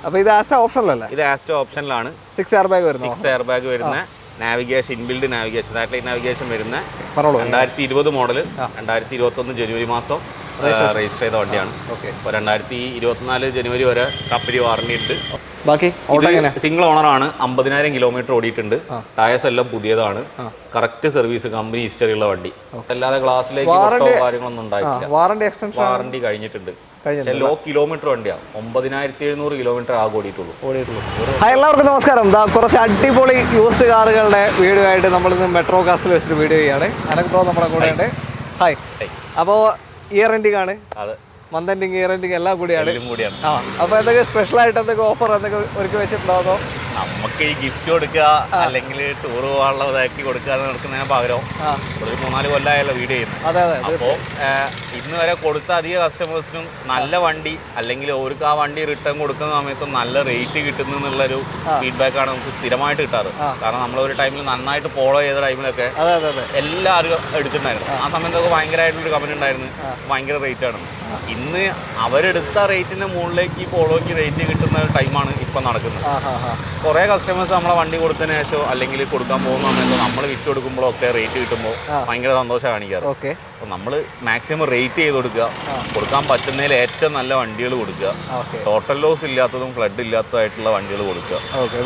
അപ്പോൾ ഇത് ആസ്റ്റോ ഓപ്ഷനിലല്ലേ? ഇത് ആസ്റ്റോ ഓപ്ഷനിലാണ്. 6 എയർ ബാഗ് വരുന്നത്. 6 എയർ ബാഗ് വരുന്ന navigation, inbuilt navigation, satellite navigation വരുന്ന 2020 മോഡൽ, 2021 ജനുവരി മാസം രജിസ്റ്റർ ചെയ്ത വണ്ടിയാണ്. ഇപ്പോൾ 2024 ജനുവരി വരെ കമ്പനി വാറണ്ടി ഉണ്ട്. ബാക്കി സിംഗിൾ ഓണറാണ്. 50,000 കിലോമീറ്റർ ഓടിയിട്ടുണ്ട്. ടയേഴ്സ് എല്ലാം പുതിയതാണ്. കറക്റ്റ് സർവീസ്, കമ്പനി ഹിസ്റ്ററി ഉള്ള വണ്ടി. അല്ലാതെ ഗ്ലാസ്സിലേക്ക് കാര്യങ്ങളൊന്നും ഉണ്ടായിട്ടില്ല. വാറണ്ടി കഴിഞ്ഞിട്ടുണ്ട്. ലോ കിലോമീറ്റർ വണ്ടിയാണ്. 9,700 കിലോമീറ്റർ ആകെ ഓടിയിട്ടുള്ളൂ. എല്ലാവർക്കും നമസ്കാരം. കുറച്ച് അടിപൊളി യൂസ്ഡ് കാറുകളുടെ വീഡിയോ ആയിട്ട് നമ്മളിന്ന് മെട്രോ കാസിൽ വെച്ചിട്ട് വീഡിയോ ചെയ്യാണ്. അനക് ബ്രോ നമ്മുടെ കൂടെ ഉണ്ട്. ഹായ്. അപ്പോൾ ഇയർ എൻഡിങ് ആണ്, മന്ത് എൻഡിങ്, ഇയർ എൻഡിങ് എല്ലാം കൂടിയാണ്. അപ്പോൾ എന്തൊക്കെ സ്പെഷ്യൽ ആയിട്ട് എന്തൊക്കെ ഓഫർ എന്തൊക്കെ ഒരുക്കി വെച്ചിട്ടുണ്ടാവുന്നോ? നമുക്ക് ഈ ഗിഫ്റ്റ് കൊടുക്കുക അല്ലെങ്കിൽ ടൂർ പോകാനുള്ള ഇതാക്കി കൊടുക്കുക നടക്കുന്നതിന് പകരം ഒരു 3-4 കൊല്ലമായല്ലോ വീഡിയോ ചെയ്യുന്നത്. അപ്പോൾ ഇന്ന് വരെ കൊടുത്ത അധിക കസ്റ്റമേഴ്സിനും നല്ല വണ്ടി അല്ലെങ്കിൽ അവർക്ക് ആ വണ്ടി റിട്ടേൺ കൊടുക്കുന്ന സമയത്തും നല്ല റേറ്റ് കിട്ടുന്നു എന്നുള്ളൊരു ഫീഡ്ബാക്കാണ് നമുക്ക് സ്ഥിരമായിട്ട് കിട്ടാറ്. കാരണം നമ്മളൊരു ടൈമിൽ നന്നായിട്ട് ഫോളോ ചെയ്ത ടൈമിലൊക്കെ എല്ലാവരും എടുത്തിട്ടുണ്ടായിരുന്നു. ആ സമയത്തൊക്കെ ഭയങ്കരമായിട്ടൊരു കമന്റ് ഉണ്ടായിരുന്നു, ഭയങ്കര റേറ്റ് ആണ്. ഇന്ന് അവരെടുത്ത റേറ്റിന്റെ മുകളിലേക്ക് ഫോളോയ്ക്ക് റേറ്റ് കിട്ടുന്ന ടൈമാണ് ഇപ്പം നടക്കുന്നത്. കുറേ കസ്റ്റമേഴ്സ് നമ്മളെ വണ്ടി കൊടുത്തതിന് ശേഷം അല്ലെങ്കിൽ കൊടുക്കാൻ പോകുന്ന സമയത്ത് നമ്മൾ വിറ്റ് കൊടുക്കുമ്പോഴൊക്കെ റേറ്റ് കിട്ടുമ്പോൾ ഭയങ്കര സന്തോഷം കാണിക്കാറ്. അപ്പോൾ നമ്മൾ മാക്സിമം റേറ്റ് ചെയ്ത് കൊടുക്കാൻ പറ്റുന്നതിൽ ഏറ്റവും നല്ല വണ്ടികൾ കൊടുക്കുക. ടോട്ടൽ ലോസ് ഇല്ലാത്തതും ഫ്ലഡ് ഇല്ലാത്തതായിട്ടുള്ള വണ്ടികൾ കൊടുക്കുക.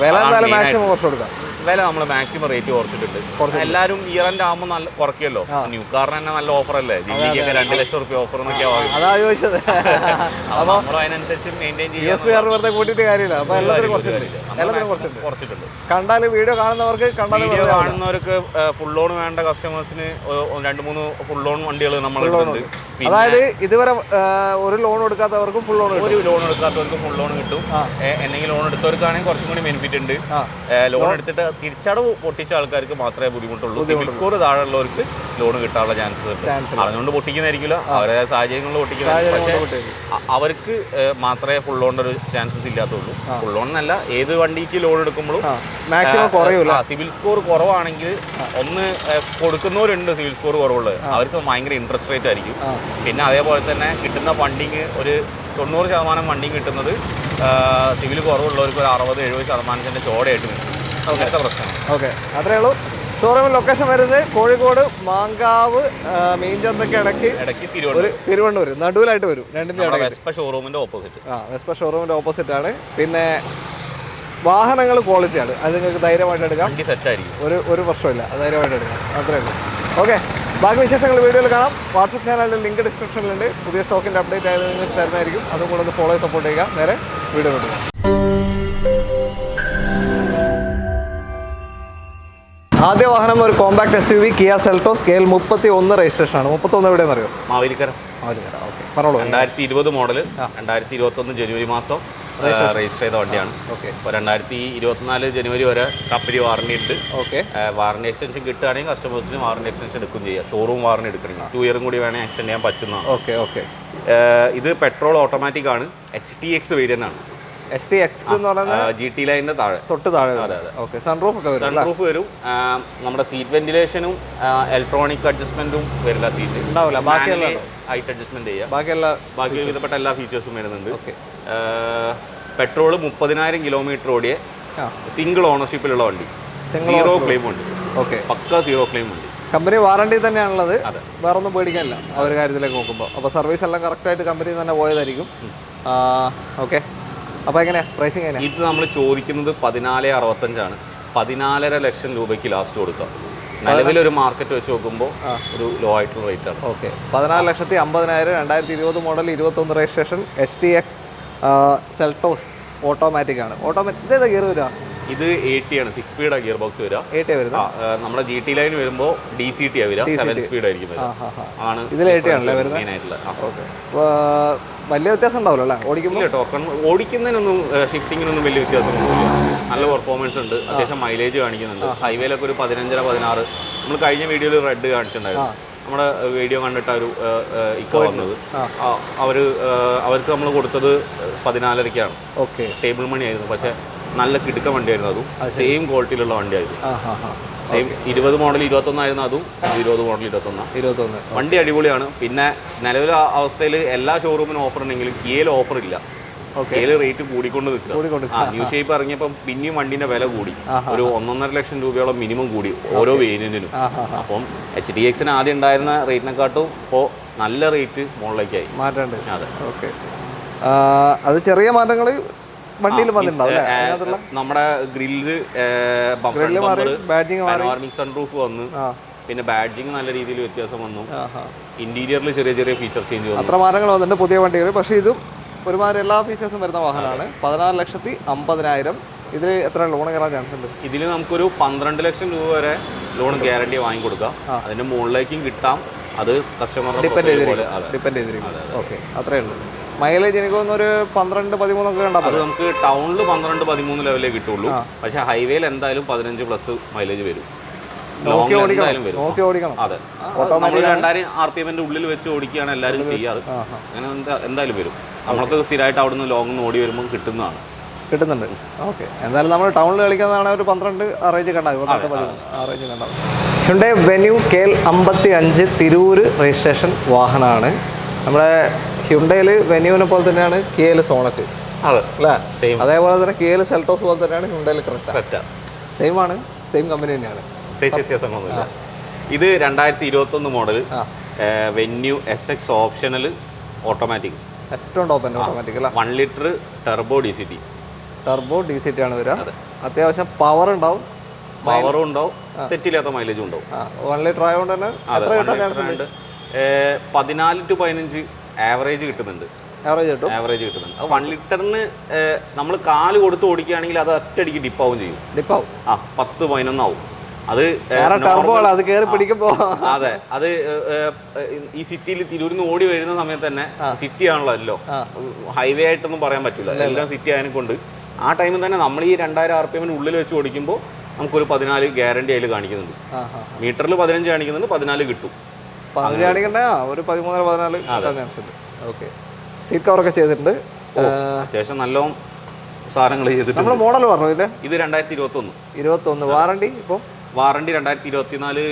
വില നമ്മൾ മാക്സിമം റേറ്റ് കുറച്ചിട്ടുണ്ട്. എല്ലാവരും ഇയർ എൻഡ് ആകുമ്പോൾ നല്ല കുറയ്ക്കുമല്ലോ. ന്യൂ കാറിന് തന്നെ നല്ല ഓഫർ അല്ലേ? ദില്ലിക്കൊക്കെ 2 ലക്ഷം റുപ്യ ഓഫർ എന്നൊക്കെയാ അതിനനുസരിച്ച് മെയിൻറ്റെയിൻ ചെയ്യാൻ കൂട്ടിയിട്ട് കാര്യമില്ല. കുറച്ചിട്ടുണ്ട്. കണ്ടാൽ വീഡിയോ കാണുന്നവർക്ക് ഫുൾ ലോൺ വേണ്ട കസ്റ്റമേഴ്സിന് 2-3 ഫുൾ ലോൺ വണ്ടികൾ നമ്മളുണ്ട്. അതായത് ഇതുവരെ ഒരു ലോൺ എടുക്കാത്തവർക്കും ഫുൾ ലോൺ, ഒരു ലോൺ എടുക്കാത്തവർക്കും ഫുൾ ലോൺ കിട്ടും. എന്തെങ്കിലും ലോൺ എടുത്തവർക്കാണെങ്കിൽ കുറച്ചും കൂടി ബെനിഫിറ്റ് ഉണ്ട്. ലോൺ എടുത്തിട്ട് തിരിച്ചടവ് പൊട്ടിച്ച ആൾക്കാർക്ക് മാത്രമേ ബുദ്ധിമുട്ടുള്ളൂ. സിബിൽ സ്കോർ താഴെ ഉള്ളവർക്ക് ലോൺ കിട്ടാനുള്ള ചാൻസ് ഉണ്ട്. അതുകൊണ്ട് പൊട്ടിക്കുന്നതായിരിക്കില്ല, അവരുടെ സാഹചര്യങ്ങളിൽ പൊട്ടിക്കുന്നത്. പക്ഷേ അവർക്ക് മാത്രമേ ഫുൾ ലോണിന്റെ ഒരു ചാൻസസ് ഇല്ലാത്തുള്ളൂ. ഫുൾ ലോൺ എന്നല്ല, ഏത് വണ്ടിക്ക് ലോൺ എടുക്കുമ്പോഴും മാക്സിമം കുറയൂല. സിവിൽ സ്കോർ കുറവാണെങ്കിൽ ഒന്ന് കൊടുക്കുന്നവരുണ്ട് സിവിൽ സ്കോർ കുറവുള്ളത്, അവർക്ക് ഭയങ്കര ഇൻട്രസ്റ്റ് റേറ്റ് ആയിരിക്കും. പിന്നെ അതേപോലെ തന്നെ കിട്ടുന്ന ഫണ്ടിങ് ഒരു 90% ഫണ്ടിങ് കിട്ടുന്നത് സിവിൽ കുറവുള്ളവർക്ക് ഒരു 60-70% ചോടയായിട്ട് കിട്ടും. അങ്ങനത്തെ പ്രശ്നമാണ്. ഓക്കെ, അത്രേ ഉള്ളൂ. ഷോറൂം ലൊക്കേഷൻ വരുന്നത് കോഴിക്കോട്, മാങ്കാവ്, മീൻചന്തയ്ക്ക് ഇടയ്ക്ക് തിരുവനന്തപുരം നടുവിലായിട്ട് വരും. രണ്ടിൻ്റെ വെസ്പ ഷോറൂമിന്റെ ഓപ്പോസിറ്റ്. വെസ്പ ഷോറൂമിന്റെ ഓപ്പോസിറ്റ് ആണ്. പിന്നെ വാഹനങ്ങൾ ക്വാളിറ്റിയാണ്, അത് നിങ്ങൾക്ക് ധൈര്യമായിട്ട് എടുക്കാം. സെറ്റായിരിക്കും, ഒരു പ്രശ്നമില്ല, ധൈര്യമായിട്ട് എടുക്കാം. അത്രേ ഉള്ളൂ. ഓക്കെ, ബാക്കി വിശേഷങ്ങൾ വീഡിയോയിൽ കാണാം. വാട്സപ്പ് ചാനലിൻ്റെ ലിങ്ക് ഡിസ്ക്രിപ്ഷനിലുണ്ട്. പുതിയ സ്റ്റോക്കിൻ്റെ അപ്ഡേറ്റ് ആയത് നിങ്ങൾക്ക് തരുന്നതായിരിക്കും. അതും കൂടെ ഒന്ന് ഫോളോ സപ്പോർട്ട് ചെയ്യുക. നേരെ വീഡിയോ കൊടുക്കുക. ആദ്യ വാഹനം ഒരു compact SUV Kia Seltos KL 31 registration ആണ്. 31 എവിടെയെന്ന് അറിയോ? മാവേലിക്കര. ഓക്കെ, പറഞ്ഞോളൂ. 2020 മോഡൽ, 2021 ജനുവരി മാസം രജിസ്റ്റർ ചെയ്ത വണ്ടിയാണ്. ഇപ്പോൾ 2024 ജനുവരി വരെ കമ്പനി വാറണ്ടി ഉണ്ട്. വാറണ്ടി എക്സ്റ്റൻഷൻ കിട്ടുകയാണെങ്കിൽ കസ്റ്റമേഴ്സിന് വാറണ്ടി എക്സ്റ്റൻഷൻ എടുക്കും ചെയ്യാം. ഷോറൂം വാറണ്ടി എടുക്കണമെങ്കിൽ 2 ഇയറും കൂടി വേണമെങ്കിൽ എക്സ്റ്റെൻഡ് ചെയ്യാൻ പറ്റുന്നതാണ്. ഇത് പെട്രോൾ ഓട്ടോമാറ്റിക് ആണ്. HTX വേരിയന്റ് ആണ്. STX എന്ന് പറയുന്നത് GT ലൈനിന്റെ തൊട്ട് താഴെ. ഓക്കെ, സൺറൂഫ് ഒക്കെ വരും. സൺറൂഫ് വരും. നമ്മുടെ സീറ്റ് വെന്റിലേഷനും ഇലക്ട്രോണിക് അഡ്ജസ്റ്റ്മെന്റും വരില്ല. സീറ്റ് ഉണ്ടാവില്ല, ബാക്കിയെല്ലാം ഹൈറ്റ് അഡ്ജസ്റ്റ്മെന്റ് ചെയ്യാം. ബാക്കി വിധപ്പെട്ട എല്ലാ ഫീച്ചേഴ്സും വരുന്നുണ്ട്. പെട്രോൾ 30,000 കിലോമീറ്റർ ഓടിയ സിംഗിൾ ഓണർഷിപ്പിലുള്ള വണ്ടി. സീറോ ക്ലെയിം ഉണ്ട്. പക്ക സീറോ ക്ലെയിം ഉണ്ട്. കമ്പനി വാറണ്ടി തന്നെയാണുള്ളത്, വേറെ ഒന്നും പേടിക്കാനില്ല ആ ഒരു കാര്യത്തിലേക്ക് നോക്കുമ്പോൾ. അപ്പോൾ സർവീസ് എല്ലാം കറക്റ്റായിട്ട് കമ്പനി തന്നെ പോയതായിരിക്കും. ഓക്കെ, അപ്പോൾ എങ്ങനെയാണ് പ്രൈസിങ്? എങ്ങനെയാണ് ഇത് നമ്മൾ ചോദിക്കുന്നത്? 14,65 ആണ്. 14.5 ലക്ഷം രൂപയ്ക്ക് ലാസ്റ്റ് കൊടുക്കാം. നിലവിലൊരു മാർക്കറ്റ് വെച്ച് നോക്കുമ്പോൾ ഒരു ലോ ആയിട്ടുള്ള റേറ്റ് ആണ്. Okay, 14,50,000, 2020 model, 21 registration, STX Seltos automatic ആണ്. ഇതേതാ ഗിയർ വരിക? ഇത് 80 ആണ്. 6 സ്പീഡാണ് ഗിയർ ബോക്സ് വരിക. 80 വരുന്നത്. നമ്മുടെ GT ലൈൻ വരുമ്പോൾ DCT വരിക, 7 സ്പീഡ് ആയിരിക്കും ആണ്. ഇതിൽ 80 ആണല്ലേ വരുന്നത്? മെയിനായിട്ടുള്ള. വലിയ വ്യത്യാസം ഉണ്ടാവില്ല അല്ലേ ഓടിക്കുമ്പോൾ? ടോക്കൺ ഓടിക്കുന്നതിനൊന്നും ഷിഫ്റ്റിങ്ങിനൊന്നും വലിയ വ്യത്യാസമൊന്നുമില്ല. നല്ല പെർഫോമൻസ് ഉണ്ട്, അത്യാവശ്യം മൈലേജ് കാണിക്കുന്നുണ്ട്. ഹൈവേയിലൊക്കെ ഒരു 15-16. നമ്മൾ കഴിഞ്ഞ വീഡിയോയിൽ റെഡ് കാണിച്ചിട്ടുണ്ടായിരുന്നു. നമ്മുടെ വീഡിയോ കണ്ടിട്ട് ഒരു ഇക്കോ വന്നത്, അവർക്ക് നമ്മൾ കൊടുത്തത് 14.5-ക്കാണ്. ഓക്കെ, ടേബിൾ മണി ആയിരുന്നു. പക്ഷേ നല്ല കിടുക്ക വണ്ടിയായിരുന്നു. അതും സെയിം ക്വാളിറ്റിയിലുള്ള വണ്ടിയായിരുന്നു. സെയിം 20 മോഡൽ 21 ആയിരുന്നു. അതും 20 മോഡൽ 21. വണ്ടി അടിപൊളിയാണ്. പിന്നെ നിലവിലെ അവസ്ഥയിൽ എല്ലാ ഷോറൂമിനും ഓഫർ ഉണ്ടെങ്കിലും കിയയിൽ ഓഫർ ഇല്ല. കേല് റേറ്റ് കൂടിക്കൊണ്ട് നിൽക്കുക. ന്യൂ ഷേപ്പ് ഇറങ്ങിയപ്പോൾ പിന്നെയും വണ്ടിന്റെ വില കൂടി, ഒരു 1.5 ലക്ഷം രൂപയോളം മിനിമം കൂടി ഓരോ വേരിയന്റിനും. അപ്പം HDX ആദ്യം ഉണ്ടായിരുന്ന റേറ്റിനെക്കാട്ടും ഇപ്പോൾ നല്ല റേറ്റ് മുകളിലേക്കായി മാറ്റമുണ്ട്. അതെ, ഓക്കെ. അത് ചെറിയ മാറ്റങ്ങൾ വണ്ടിയിൽ വന്നിട്ടുണ്ടാവും. നമ്മുടെ ഗ്രില്ല്, പാനോറമിക് സൺറൂഫ് വന്നു, പിന്നെ ബാഡ്ജിങ് നല്ല രീതിയിൽ വ്യത്യാസം വന്നു, ഇന്റീരിയറിൽ ചെറിയ ചെറിയ ഫീച്ചർ ചേഞ്ച് വന്നു. അത്ര മാറ്റങ്ങൾ വന്നിട്ടുണ്ട് പുതിയ വണ്ടികൾ. പക്ഷേ ഇതും ഒരുമാതിരി എല്ലാ ഫീച്ചേഴ്സും വരുന്ന വാഹനമാണ്. 14,50,000. ഇതിൽ എത്ര ലോൺ കയറാൻ ചാൻസ് ഉണ്ട്? ഇതിൽ നമുക്കൊരു 12 ലക്ഷം രൂപ വരെ ലോൺ ഗ്യാരണ്ടി വാങ്ങിക്കൊടുക്കാം. അതിന്റെ മുകളിലേക്കും കിട്ടാം, അത് കസ്റ്റമറിനെ ഡിപ്പെൻഡ് ചെയ്തിരിക്കും. ഓക്കെ, അത്രേ ഉള്ളൂ. മൈലേജ് എനിക്ക് തോന്നുന്നു ഒരു 12-13 ഒക്കെ ഉണ്ടാവും. അത് നമുക്ക് ടൗണിൽ 12-13 ലെവലേ കിട്ടുള്ളൂ. പക്ഷേ ഹൈവേയിൽ എന്തായാലും 15+ മൈലേജ് വരും. നോക്കി ഓടിക്കണം. അതെ, 2000 RPM ഉള്ളിൽ വെച്ച് ഓടിക്കുകയാണ് എല്ലാവരും ചെയ്യാറ്. അങ്ങനെ എന്തായാലും വരും. നമ്മൾക്ക് സ്ഥിരമായിട്ട് അവിടെ നിന്ന് ലോങ് ഓടി വരുമ്പോൾ കിട്ടുന്നുണ്ട്. ഓക്കെ, എന്തായാലും നമ്മൾ ടൗണിൽ കളിക്കുന്നതാണ് ഒരു 12 റേഞ്ച് കണ്ടാൽ 12-13 റേഞ്ച് കണ്ടാവും. Hyundai Venue KL55 Tirur registration വാഹനമാണ്. നമ്മുടെ ഹ്യുണ്ടായിൽ വെന്യൂവിനെ പോലെ തന്നെയാണ് KL സോണറ്റ് അല്ലേ? അതേപോലെ തന്നെ KL സെൽട്ടോസ് പോലെ തന്നെയാണ് ഹ്യുണ്ടായിൽ ക്രെറ്റ. സെയിം ആണ്, സെയിം കമ്പനി തന്നെയാണ്, വ്യത്യാസങ്ങളൊന്നുമില്ല. ഇത് 2021 model venue SX optional automatic, ഏറ്റവും ടോപ്പ് എൻ്റെ ഓട്ടോമാറ്റിക് അല്ല. 1 ലിറ്റർ ടർബോ DCT ആണ് വരിക. അത്യാവശ്യം പവറും ഉണ്ടാവും, തെറ്റില്ലാത്ത മൈലേജും ഉണ്ടാവും. 1 ലിറ്റർ ആയതുകൊണ്ട് തന്നെ 14 to 15 ആവറേജ് കിട്ടുന്നുണ്ട്. ആവറേജ് കിട്ടുന്നുണ്ട്. 1 ലിറ്ററിന് നമ്മൾ കാല് കൊടുത്ത് ഓടിക്കുകയാണെങ്കിൽ അത് ഒറ്റയടിക്ക് ഡിപ്പാവും ചെയ്യും. 10-11 ആവും. അത് അതെ, അത് ഈ സിറ്റിയിൽ തിരൂരിന്ന് ഓടി വരുന്ന സമയത്ത് തന്നെ സിറ്റി ആണല്ലോ, ഹൈവേ ആയിട്ടൊന്നും പറയാൻ പറ്റില്ല, എല്ലാം സിറ്റി ആയതിനെ കൊണ്ട് ആ ടൈമിൽ തന്നെ നമ്മൾ ഈ 2000 RPM ഉള്ളിൽ വെച്ച് ഓടിക്കുമ്പോൾ നമുക്കൊരു 14 ഗ്യാരണ്ടി അതിൽ കാണിക്കുന്നുണ്ട്. മീറ്ററിൽ 15 കാണിക്കുന്നുണ്ട്, 14 കിട്ടും. ഒരു 13-14. ഓക്കെ, സീറ്റ് കവറൊക്കെ ചെയ്തിട്ടുണ്ട്. അത്യാവശ്യം നല്ല സാധനങ്ങൾ ചെയ്തിട്ടുണ്ട്. നമ്മൾ മോഡൽ പറഞ്ഞു ഇല്ലേ? ഇത് 2021. വാറണ്ടി ഇപ്പോൾ വാറണ്ടി 2024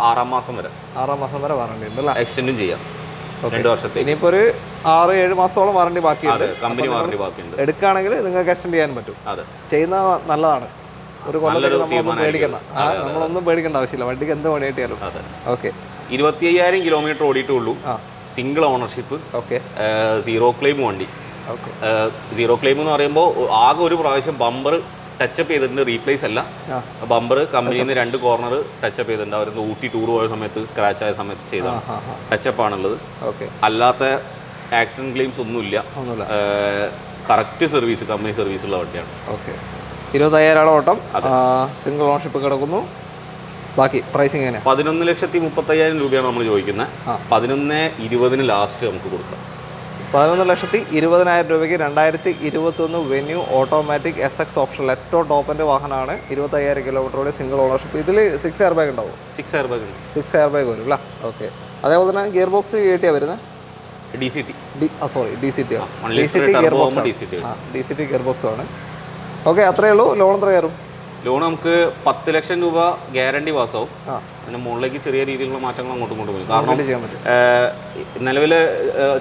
6 മാസം വരെ വാറണ്ടി ഉണ്ടല്ലോ. എക്സ്റ്റെൻഡും ചെയ്യാം 2 വർഷത്തെ. ഇനിയിപ്പോൾ ഒരു 6-7 മാസത്തോളം വാറണ്ടി ബാക്കിയുണ്ട്. കമ്പനി വാറണ്ടി ബാക്കിയുണ്ട്. എടുക്കുകയാണെങ്കിൽ നിങ്ങൾക്ക് എക്സ്റ്റെൻഡ് ചെയ്യാൻ പറ്റും. ചെയ്യുന്ന നല്ലതാണ്. ഒരു കൊല്ലത്തിൽ നമ്മളൊന്നും പേടിക്കേണ്ട ആവശ്യമില്ല. വണ്ടിക്ക് എന്ത് പണി കിട്ടിയാലും. ഓക്കെ, 25,000 കിലോമീറ്റർ ഓടിയിട്ടുള്ളൂ. Single ownership. ഓക്കെ, 0 ക്ലെയിം വണ്ടി. 0 ക്ലെയിം എന്ന് പറയുമ്പോൾ ആകെ ഒരു പ്രാവശ്യം ബമ്പർ ടച്ചപ്പ് ചെയ്തിട്ടുണ്ട്, റീപ്ലേസ് അല്ല. ബമ്പർ കമ്പനിയിൽ നിന്ന് 2 കോർണർ ടച്ചപ്പ് ചെയ്തിട്ടുണ്ട്. അവർ ഊട്ടി ടൂർ പോയ സമയത്ത് സ്ക്രാച്ച് ആയ സമയത്ത് ചെയ്ത ടച്ചപ്പ് ആണുള്ളത്. അല്ലാത്ത ആക്സിഡന്റ് ക്ലെയിംസ് ഒന്നുമില്ല. കറക്റ്റ് സർവീസ്, കമ്പനി സർവീസ് ഉള്ള വണ്ടിയാണ്. ഓക്കെ, 25,000 ഓട്ടം, സിംഗിൾ ഓണർഷിപ്പ് കിടക്കുന്നു. ബാക്കി പ്രൈസിങ് എങ്ങനെ? 11,35,000 രൂപയാണ് നമ്മൾ ചോദിക്കുന്നത്. 11,20,000 ലാസ്റ്റ് നമുക്ക് കൊടുക്കാം. 11,20,000 രൂപയ്ക്ക് 2021 വെന്യൂ ഓട്ടോമാറ്റിക് SX ഓപ്ഷണൽ ഏറ്റവും ടോപ്പിൻ്റെ വാഹനമാണ്. 25,000 കിലോമീറ്ററോടെ സിംഗിൾ ഓണർഷിപ്പ്. ഇതിൽ 6 എയർ ബാഗ് ഉണ്ടാവും. 6 എയർ ബാഗ് ഉണ്ട്. 6 എയർ ബാഗ് വരും അല്ലേ? ഓക്കെ, അതേപോലെ തന്നെ ഗിയർ ബോക്സ് KT വരുന്നത് DCT ഗിയർ ബോക്സ് ആണ്. ഓക്കെ, അത്രയേ ഉള്ളൂ. ലോൺ എത്ര കയറും? ലോൺ നമുക്ക് 10 ലക്ഷം രൂപ ഗ്യാരണ്ടി പാസ്സാവും. അതിന് മുകളിലേക്ക് ചെറിയ രീതിയിലുള്ള മാറ്റങ്ങൾ അങ്ങോട്ടും പോയി. കാരണം നിലവിൽ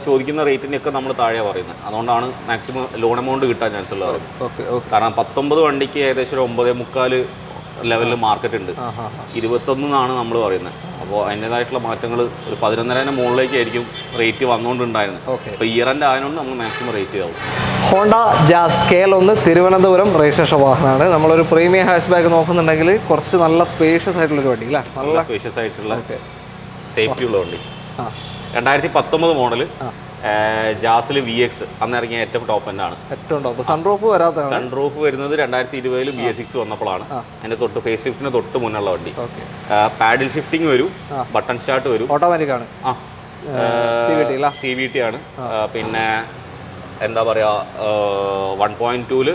ചോദിക്കുന്ന റേറ്റിനൊക്കെ നമ്മൾ താഴെ പറയുന്നത്. അതുകൊണ്ടാണ് മാക്സിമം ലോൺ എമൗണ്ട് കിട്ടാൻ ചാൻസ് ഉള്ളത്. കാരണം 19 വണ്ടിക്ക് ഏകദേശം 9.25 ലെവലിൽ മാർക്കറ്റ് ഉണ്ട്. 21 നമ്മൾ പറയുന്നത്. അപ്പോൾ അതിൻ്റെതായിട്ടുള്ള മാറ്റങ്ങൾ ഒരു 11,000 മുകളിലേക്കായിരിക്കും റേറ്റ് വന്നുകൊണ്ടുണ്ടായിരുന്നത്. ഇപ്പോൾ ഇയർ എൻഡ് ആയതുകൊണ്ട് നമ്മൾ മാക്സിമം റേറ്റ് ചെയ്താവും. Honda Jazz KL1 Thiruvananthapuram registration വാഹനമാണ്. നമ്മളൊരു പ്രീമിയം ഹാഷ് ബാഗ് നോക്കുന്നുണ്ടെങ്കിൽ കുറച്ച് നല്ല സ്പേഷ്യസ് ആയിട്ടുള്ളൊരു വണ്ടി അല്ലേ? നല്ല സ്പേഷ്യസ് ആയിട്ടുള്ള സേഫ്റ്റി ഉള്ള വണ്ടി. 2019 മോഡൽ ജാസിൽ VX അന്ന് ഇറങ്ങിയ ഏറ്റവും ടോപ്പ് എൻഡാണ്. ഏറ്റവും ടോപ്പ്. സൺറൂഫ് വരാത്തതാണ്. സൺറൂഫ് വരുന്നത് 2020 BS6 വന്നപ്പോഴാണ്. അതിന്റെ തൊട്ട് ഫേസ് ലിഫ്റ്റിന് തൊട്ട് മുന്നുള്ള വണ്ടി. പാഡിൽ ഷിഫ്റ്റിംഗ് വരും, ബട്ടൺ സ്റ്റാർട്ട് വരും, ഓട്ടോമാറ്റിക് ആണ്. CVT ആണ്. പിന്നെ എന്താ പറയുക, 1.2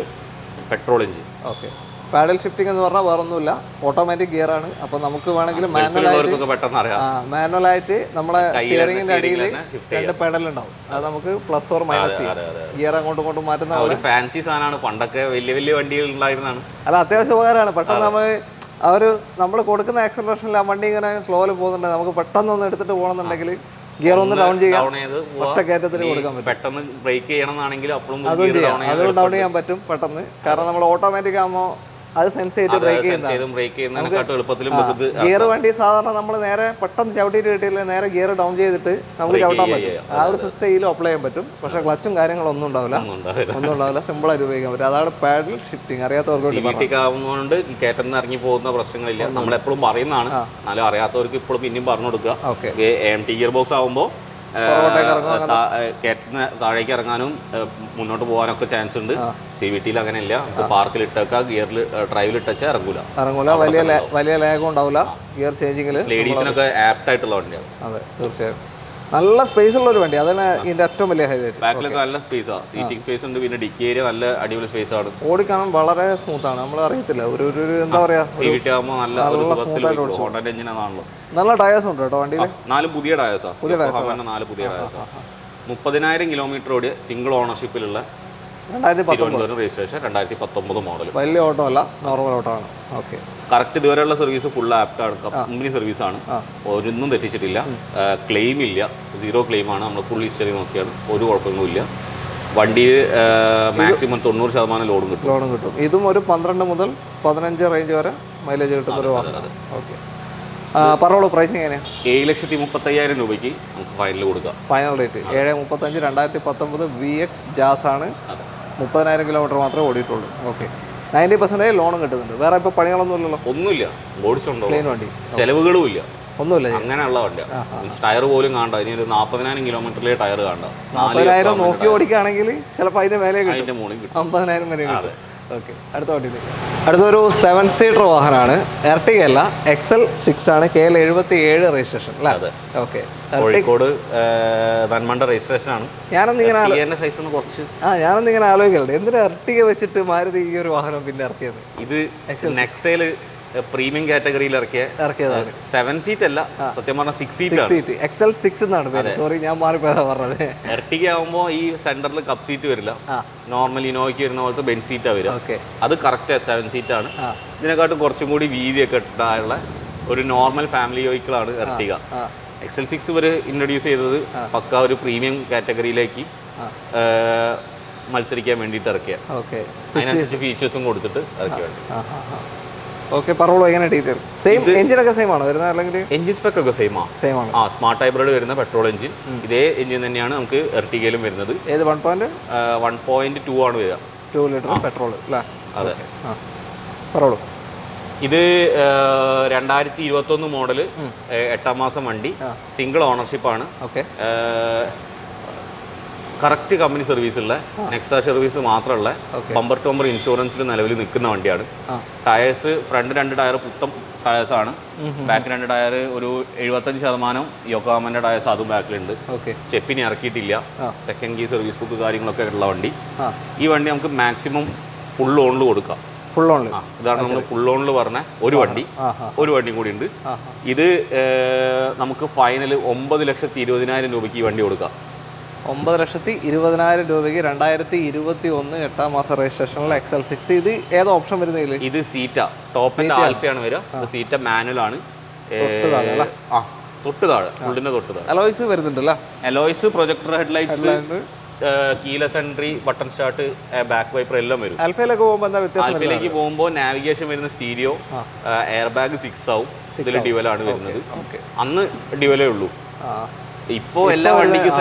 petrol engine. Okay, paddle shifting എന്ന് പറഞ്ഞാൽ വേറൊന്നുമില്ല, ഓട്ടോമാറ്റിക് ഗിയർ ആണ്. അപ്പോൾ നമുക്ക് വേണമെങ്കിൽ മാനുവലായിട്ട് നമ്മളെ സ്റ്റിയറിംഗിന്റെ അടിയിൽ 2 പെഡൽ ഉണ്ടാവും. അത് നമുക്ക് പ്ലസ് ഓർ മൈനസ് ഗിയർ അങ്ങോട്ടും ഇങ്ങോട്ടും മാറ്റുന്ന ഒരു ഫാൻസി സാധനമാണ്. പണ്ടൊക്കെ വലിയ വലിയ വണ്ടികൾ ഉണ്ടായിരുന്നതാണ്. അല്ല, അത്യാവശ്യം ഉപകാരമാണ്. പെട്ടെന്ന് നമ്മൾ കൊടുക്കുന്ന ആക്സലറേഷനിൽ ആ വണ്ടി ഇങ്ങനെ സ്ലോയിൽ പോകുന്നുണ്ടെങ്കിൽ നമുക്ക് പെട്ടെന്ന് ഒന്ന് എടുത്തിട്ട് പോകണമെന്നുണ്ടെങ്കിൽ ഗിയർ ഒന്ന് ഡൗൺ ചെയ്യാം, ഡൗൺ ചെയ്ത് ഒറ്റ കയറ്റത്തിന് കൊടുക്കാൻ പറ്റും. പെട്ടെന്ന് ബ്രേക്ക് ചെയ്യണമെന്നാണെങ്കിൽ അപ്പോഴും അതും ചെയ്യാം, അതും ഡൗൺ ചെയ്യാൻ പറ്റും പെട്ടെന്ന്. കാരണം നമ്മൾ ഓട്ടോമാറ്റിക് ആകുമ്പോൾ അത് സെൻസ് ചെയ്ത് ബ്രേക്ക് ചെയ്യുന്നതിനെക്കാട്ടും എളുപ്പത്തിലും ഗിയർ വണ്ടി സാധാരണ നമ്മൾ നേരെ പെട്ടെന്ന് ചവിട്ടിയിട്ട് കിട്ടിയില്ല, നേരെ ഗിയർ ഡൗൺ ചെയ്തിട്ട് നമുക്ക് ചവിട്ടാൻ പറ്റും. ആ ഒരു സിസ്റ്റം ഇതിലും അപ്ലൈ ചെയ്യാൻ പറ്റും. പക്ഷേ ക്ലച്ചും കാര്യങ്ങളൊന്നും ഉണ്ടാവില്ല, സിമ്പിളായിട്ട് ഉപയോഗിക്കാൻ പറ്റും. അതാണ് പാഡിൽ ഷിഫ്റ്റിംഗ്. അറിയാത്തവർക്ക് ആവുന്നതുകൊണ്ട് കയറ്റുന്ന ഇറങ്ങി പോകുന്ന പ്രശ്നങ്ങളില്ല. നമ്മളെപ്പോഴും പറയുന്നതാണ്, എന്നാലും അറിയാത്തവർക്ക് ഇപ്പോഴും പിന്നെയും പറഞ്ഞു കൊടുക്കുക. AMT ഗിയർ ബോക്സ് ആകുമ്പോൾ താഴേക്ക് ഇറങ്ങാനും മുന്നോട്ട് പോകാനൊക്കെ ചാൻസ് ഉണ്ട്. CVT-യിൽ അങ്ങനെയില്ല. പാർക്കിൽ ഇട്ടേക്ക, ഗിയറിൽ ഡ്രൈവിൽ ഇട്ടച്ചാൽ ഇറങ്ങൂല. വലിയ ലാഗും ഉണ്ടാവില്ല ഗിയർ ചേഞ്ചിങ്ങിൽ. ലേഡീസിനൊക്കെ ആപ്റ്റ് ആയിട്ടുള്ള വണ്ടിയാണ്. അതെ, തീർച്ചയായും നല്ല സ്പേസ് ഉള്ള ഒരു വണ്ടി. അതാണ് ഇതിന്റെ ഏറ്റവും വലിയ ഹൈലൈറ്റ്. ബാക്കിലൊക്കെ നല്ല സ്പേസാണ്, സീറ്റിംഗ് സ്പേസ് ഉണ്ട്. പിന്നെ ഡിക്കി ഏരിയ നല്ല അടിപൊളി സ്പേസ് ആണ്. ഓടിക്കാനും വളരെ സ്മൂത്ത് ആണ്. നമ്മൾ അറിയത്തില്ല ഒരു എന്താ പറയാ, CVT ആകുമ്പോൾ നല്ല ഹോണ്ട എഞ്ചിനാണല്ലോ. നല്ല ടയേഴ്സ് ഉണ്ട് കേട്ടോ വണ്ടിയിൽ. 4 പുതിയ ടയേഴ്സാണ്. 4 പുതിയ ടയേഴ്സാണ്. 30,000 കിലോമീറ്റർ ഓടിയ സിംഗിൾ ഓണർഷിപ്പിലുള്ള 2019 രജിസ്ട്രേഷൻ, 2019 മോഡൽ. വലിയ ഓട്ടോ അല്ല, നോർമൽ ഓട്ടോ ആണ്. ഓക്കെ, കറക്റ്റ് ഇതുവരെയുള്ള സർവീസ് ഫുൾ ആപ്റ്റാണ്, കമ്പനി സർവീസാണ്. ഒന്നും തെറ്റിച്ചിട്ടില്ല. ക്ലെയിം ഇല്ല, 0 ക്ലെയിമാണ്. നമ്മൾ ഫുൾ ഹിസ്റ്ററി നോക്കിയാണ്, ഒരു കുഴപ്പമൊന്നുമില്ല. വണ്ടിയിൽ മാക്സിമം 90% ലോഡും കിട്ടും. ഇതും ഒരു 12 മുതൽ 15 റേഞ്ച് വരെ മൈലേജ് കിട്ടുന്ന ഒരു വാഹനം. ഓക്കെ, പറഞ്ഞോളൂ. പ്രൈസിങ് എങ്ങനെയാണ്? 7,35,000 രൂപയ്ക്ക് നമുക്ക് ഫൈനൽ കൊടുക്കാം. Final rate 7,35,000. 2019 VX ജാസ് ആണ്. 30,000 കിലോമീറ്റർ മാത്രമേ ഓടിയിട്ടുള്ളൂ. ഓക്കെ, 90% ലോണും കിട്ടുന്നുണ്ട്. വേറെ ഇപ്പോൾ പണികളൊന്നും ഇല്ലല്ലോ? ഒന്നുമില്ല, ഓടിച്ചുണ്ടോ? ക്ലീൻ വണ്ടി, ചെലവുകളും ഇല്ല, ഒന്നുമില്ല. അങ്ങനെയുള്ള വണ്ടിയാണ്. ടയർ പോലും കാണണ്ട. ഇനി ഒരു 40,000 കിലോമീറ്ററിലെ ടയർ കാണണ്ട. 40,000 നോക്കി ഓടിക്കുകയാണെങ്കിൽ ചിലപ്പോൾ അതിൻ്റെ മേലെ കിട്ടും, അതിൻ്റെ മുകളിൽ കിട്ടും. 50,000 വരെ കിട്ടും. ഓക്കെ, അടുത്ത വണ്ടിയിലേക്ക്. അടുത്തൊരു 7 സീറ്റർ വാഹനമാണ്. എർട്ടിഗ അല്ല, XL6 ആണ്. KL 77 രജിസ്ട്രേഷൻ അല്ലേ? അതെ. ഓക്കെ, കോഴിക്കോട് നന്മണ്ട രജിസ്ട്രേഷൻ ആണ്. ഞാനൊന്നിങ്ങനെ ആലോചിക്കലുണ്ട്, എന്തിനാ എർട്ടിഗ വെച്ചിട്ട് മാരുതി ഈ ഒരു വാഹനം പിന്നെ ഇറക്കിയത്? ഇത് നെക്സയിൽ പ്രീമിയം കാറ്റഗറിയിൽ ഇറക്കിയതാണ്. 7 സീറ്റ് അല്ല, സത്യം പറഞ്ഞാൽ 6 സീറ്റ് ആണ്. XL6 എന്നാണ് പേര്. സോറി, ഞാൻ മാറിപ്പോയതാ പറഞ്ഞത്. എർട്ടിഗ ആകുമ്പോൾ ഈ സെന്ററിൽ കപ്പ് സീറ്റ് വരില്ല. നോർമൽ ഇനോവയ്ക്ക് വരുന്ന പോലത്തെ ബെഞ്ച് സീറ്റാണ് വരിക. അത് കറക്റ്റ് 7 സീറ്റ് ആണ്. ഇതിനെക്കാട്ടും കുറച്ചും കൂടി വീതിയൊക്കെ ഇട്ടുള്ള ഒരു നോർമൽ ഫാമിലി വെഹിക്കിളാണ് എർട്ടിഗ. XL6 ഇവർ ഇൻട്രൊഡ്യൂസ് ചെയ്തത് പക്ക ഒരു പ്രീമിയം കാറ്റഗറിയിലേക്ക് മത്സരിക്കാൻ വേണ്ടിയിട്ട് ഇറക്കിയ, അതിനനുസരിച്ച് ഫീച്ചേഴ്സും കൊടുത്തിട്ട് ഇറക്കിയ വണ്ടി. ഓക്കെ, പറഞ്ഞോളൂ. എങ്ങനെ ഡീറ്റെയിൽ? സെയിം എഞ്ചിനൊക്കെ സെയിം ആണോ വരുന്നത്, അല്ലെങ്കിൽ എഞ്ചിൻ സ്പെക് ഒക്കെ സെയിം ആണ്? സ്മാർട്ട് ഹൈബ്രിഡ് വരുന്ന പെട്രോൾ എഞ്ചിൻ. ഇതേ എഞ്ചിൻ തന്നെയാണ് നമുക്ക് എർട്ടിഗയിലും വരുന്നത്. ഏത് 1.2 ആണ് വരിക. 2 ലിറ്റർ പെട്രോൾ അല്ലേ? അതെ. പറഞ്ഞോളൂ. ഇത് 2021 മോഡല്, 8ാം മാസം വണ്ടി, സിംഗിൾ ഓണർഷിപ്പാണ്. ഓക്കെ, കറക്റ്റ് കമ്പനി സർവീസുള്ള, നെക്സാ സർവീസ് മാത്രമുള്ള, ബമ്പർ ടു ബമ്പർ ഇൻഷുറൻസിൽ നിലവിൽ നിൽക്കുന്ന വണ്ടിയാണ്. ടയേഴ്സ് ഫ്രണ്ട് 2 ടയർ പുത്തം ടയേഴ്സാണ്. ബാക്ക് 2 ടയർ ഒരു 75% യോക്കോഹാമൻ്റെ ടയേഴ്സ് അതും ബാക്കിലുണ്ട്. സ്റ്റെപ്പിനി ഇറക്കിയിട്ടില്ല. സെക്കൻഡ് കീ സർവീസ് ബുക്ക് കാര്യങ്ങളൊക്കെ ഉള്ള വണ്ടി. ഈ വണ്ടി നമുക്ക് മാക്സിമം ഫുൾ ഓണിൽ കൊടുക്കാം. ഫുൾ ഓണിൽ ഇതാണ് നമ്മൾ ഫുൾ ഓണിൽ പറഞ്ഞ ഒരു വണ്ടിയും കൂടി ഉണ്ട്. ഇത് നമുക്ക് ഫൈനൽ 9,20,000 രൂപയ്ക്ക് ഈ വണ്ടി കൊടുക്കാം. 9,20,000 രൂപയ്ക്ക് 2021 8ാം മാസം രജിസ്ട്രേഷനിലുള്ള XL6. ഇത് ഏത് ഓപ്ഷൻ വരുന്നില്ല? ഇത് സീറ്റ ടോപ്പിന്റെ ആൽഫയാണ് വരിക. സീറ്റ മാനുവൽ ആണ്. തൊട്ട് താഴെ, ഫുള്ളിന്റെ തൊട്ട് താഴെ അലോയ്സ് വരുന്നുണ്ടല്ലോ. Alloys, projector headlights, keyless entry, button start, back wiper എല്ലാം വരും. ആൽഫയിലേക്ക് പോകുമ്പോൾ എന്താ വ്യത്യാസം? ആൽഫയിലേക്ക് പോകുമ്പോൾ നാവിഗേഷൻ വരുന്ന സ്റ്റീരിയോ, എയർ ബാഗ് 6 ആവും. ഇതിൽ ഡ്യുവലാണ് വരുന്നത്. അന്ന് ഡ്യുവലേ ഉള്ളൂ. ഇപ്പോൾ എല്ലാ വണ്ടിക്കും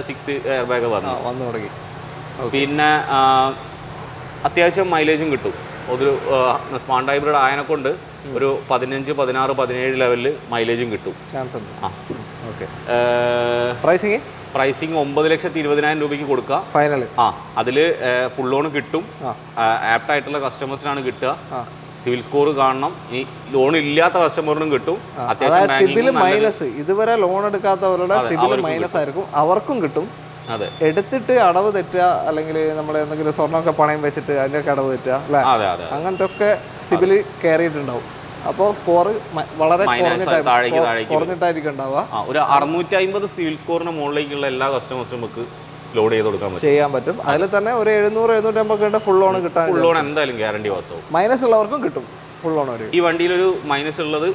6 എയർ ബാഗ് വന്നു തുടങ്ങി. പിന്നെ അത്യാവശ്യം മൈലേജും കിട്ടും. ഒരു സ്മാർട്ട് ഹൈബ്രിഡ് ആയതിനെ കൊണ്ട് ഒരു 15, 16, 17 ലെവലിൽ മൈലേജും കിട്ടും. പ്രൈസിങ് 9,20,000 രൂപയ്ക്ക് കൊടുക്കുക ഫൈനൽ. അതിൽ ഫുൾ ലോൺ കിട്ടും. ആപ്റ്റ് ആയിട്ടുള്ള കസ്റ്റമേഴ്സിനാണ് കിട്ടുക. സിവിൽ സ്കോർ കാണണം. ഈ ലോൺ ഇല്ലാത്ത കസ്റ്റമറിനും കിട്ടും. സിബിൽ മൈനസ്, ഇതുവരെ ലോൺ എടുക്കാത്തവരുടെ സിബിൽ മൈനസ് ആയിരിക്കും, അവർക്കും കിട്ടും. അതെ, എടുത്തിട്ട് അടവ് തെറ്റുക, അല്ലെങ്കിൽ നമ്മൾ എന്തെങ്കിലും സ്വർണ്ണമൊക്കെ പണയം വെച്ചിട്ട് അതിൻ്റെയൊക്കെ അടവ് തെറ്റുക അല്ലേ, അങ്ങനത്തെ ഒക്കെ സിബിൽ കയറിയിട്ടുണ്ടാവും. അപ്പോൾ സ്കോർ വളരെ കുറഞ്ഞിട്ടായിരിക്കും ഉണ്ടാവുക. ഒരു 650 സിവിൽ സ്കോറിന് മുകളിലേക്കുള്ള എല്ലാ കസ്റ്റമേഴ്സിനും നമുക്ക് ലോഡ് ചെയ്ത് കൊടുക്കാൻ ചെയ്യാൻ പറ്റും. അതിൽ തന്നെ ഒരു 700-750 ഫുൾ ലോൺ കിട്ടാൻ, ഫുൾ ലോൺ എന്തായാലും ഗ്യാരണ്ടി പാസ്സാവും. മൈനസ് ഉള്ളവർക്കും കിട്ടും. ഫുൾ ഓൺ വരും. ഈ വണ്ടിയിൽ ഒരു മൈനസ് ഉള്ളത്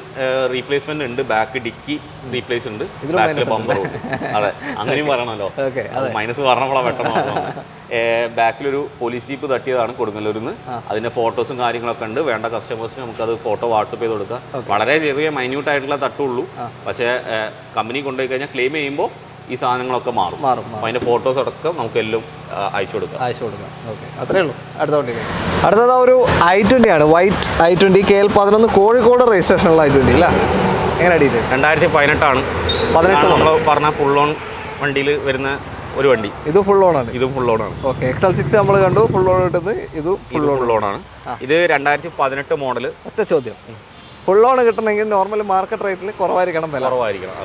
റീപ്ലേസ്മെന്റ് ഉണ്ട്, ബാക്ക് ഡിക്കി റീപ്ലേസ് ഉണ്ട്, ബാക്കിൽ ബമ്പറും ഉണ്ട്. അതെ, അങ്ങനെയും പറയണല്ലോ, മൈനസ് പറഞ്ഞപ്പോഴാണ് പെട്ടെന്ന്. ബാക്കിലൊരു പോലീസ് ജീപ്പ് തട്ടിയതാണ് കൊടുങ്ങല്ലൂരിന്ന്. അതിന്റെ ഫോട്ടോസും കാര്യങ്ങളൊക്കെ ഉണ്ട്. വേണ്ട കസ്റ്റമേഴ്സിന് നമുക്കത് ഫോട്ടോ വാട്സപ്പ് ചെയ്ത് കൊടുക്കാം. വളരെ ചെറിയ മൈന്യൂട്ട് ആയിട്ടുള്ള തട്ടുള്ളൂ. പക്ഷേ കമ്പനി കൊണ്ടുപോയി കഴിഞ്ഞാൽ ക്ലെയിം ചെയ്യുമ്പോൾ ഈ സാധനങ്ങളൊക്കെ മാറും. അപ്പോൾ അതിന്റെ ഫോട്ടോസ് അടക്കം നമുക്ക് എല്ലാം അയച്ചു കൊടുക്കാം. ഓക്കെ, അത്രേ ഉള്ളൂ. അടുത്തത് ഒരു i20 ആണ്, white i20 KL11 Kozhikode രജിസ്ട്രേഷനുള്ള i20 അല്ല? എങ്ങനെ അടിയിട്ട് 2018 നമ്മൾ പറഞ്ഞ ഫുൾ ഓൺ വണ്ടിയിൽ വരുന്ന ഒരു വണ്ടി. ഇത് ഫുൾ ഓൺ ആണ്. ഇതും ഫുൾ ഓൺ ആണ്. ഓക്കെ, XL6 നമ്മൾ കണ്ടു ഫുൾ ഓൺ കിട്ടുന്നത്. ഇത് ഫുൾ ഓൺ ആണ്. ഇത് 2018 മോഡൽ. ഒറ്റ ചോദ്യം, ഫുൾ ഓൺ കിട്ടണമെങ്കിൽ നോർമൽ മാർക്കറ്റ് റേറ്റിൽ കുറവായിരിക്കണം, വില കുറവായിരിക്കണം.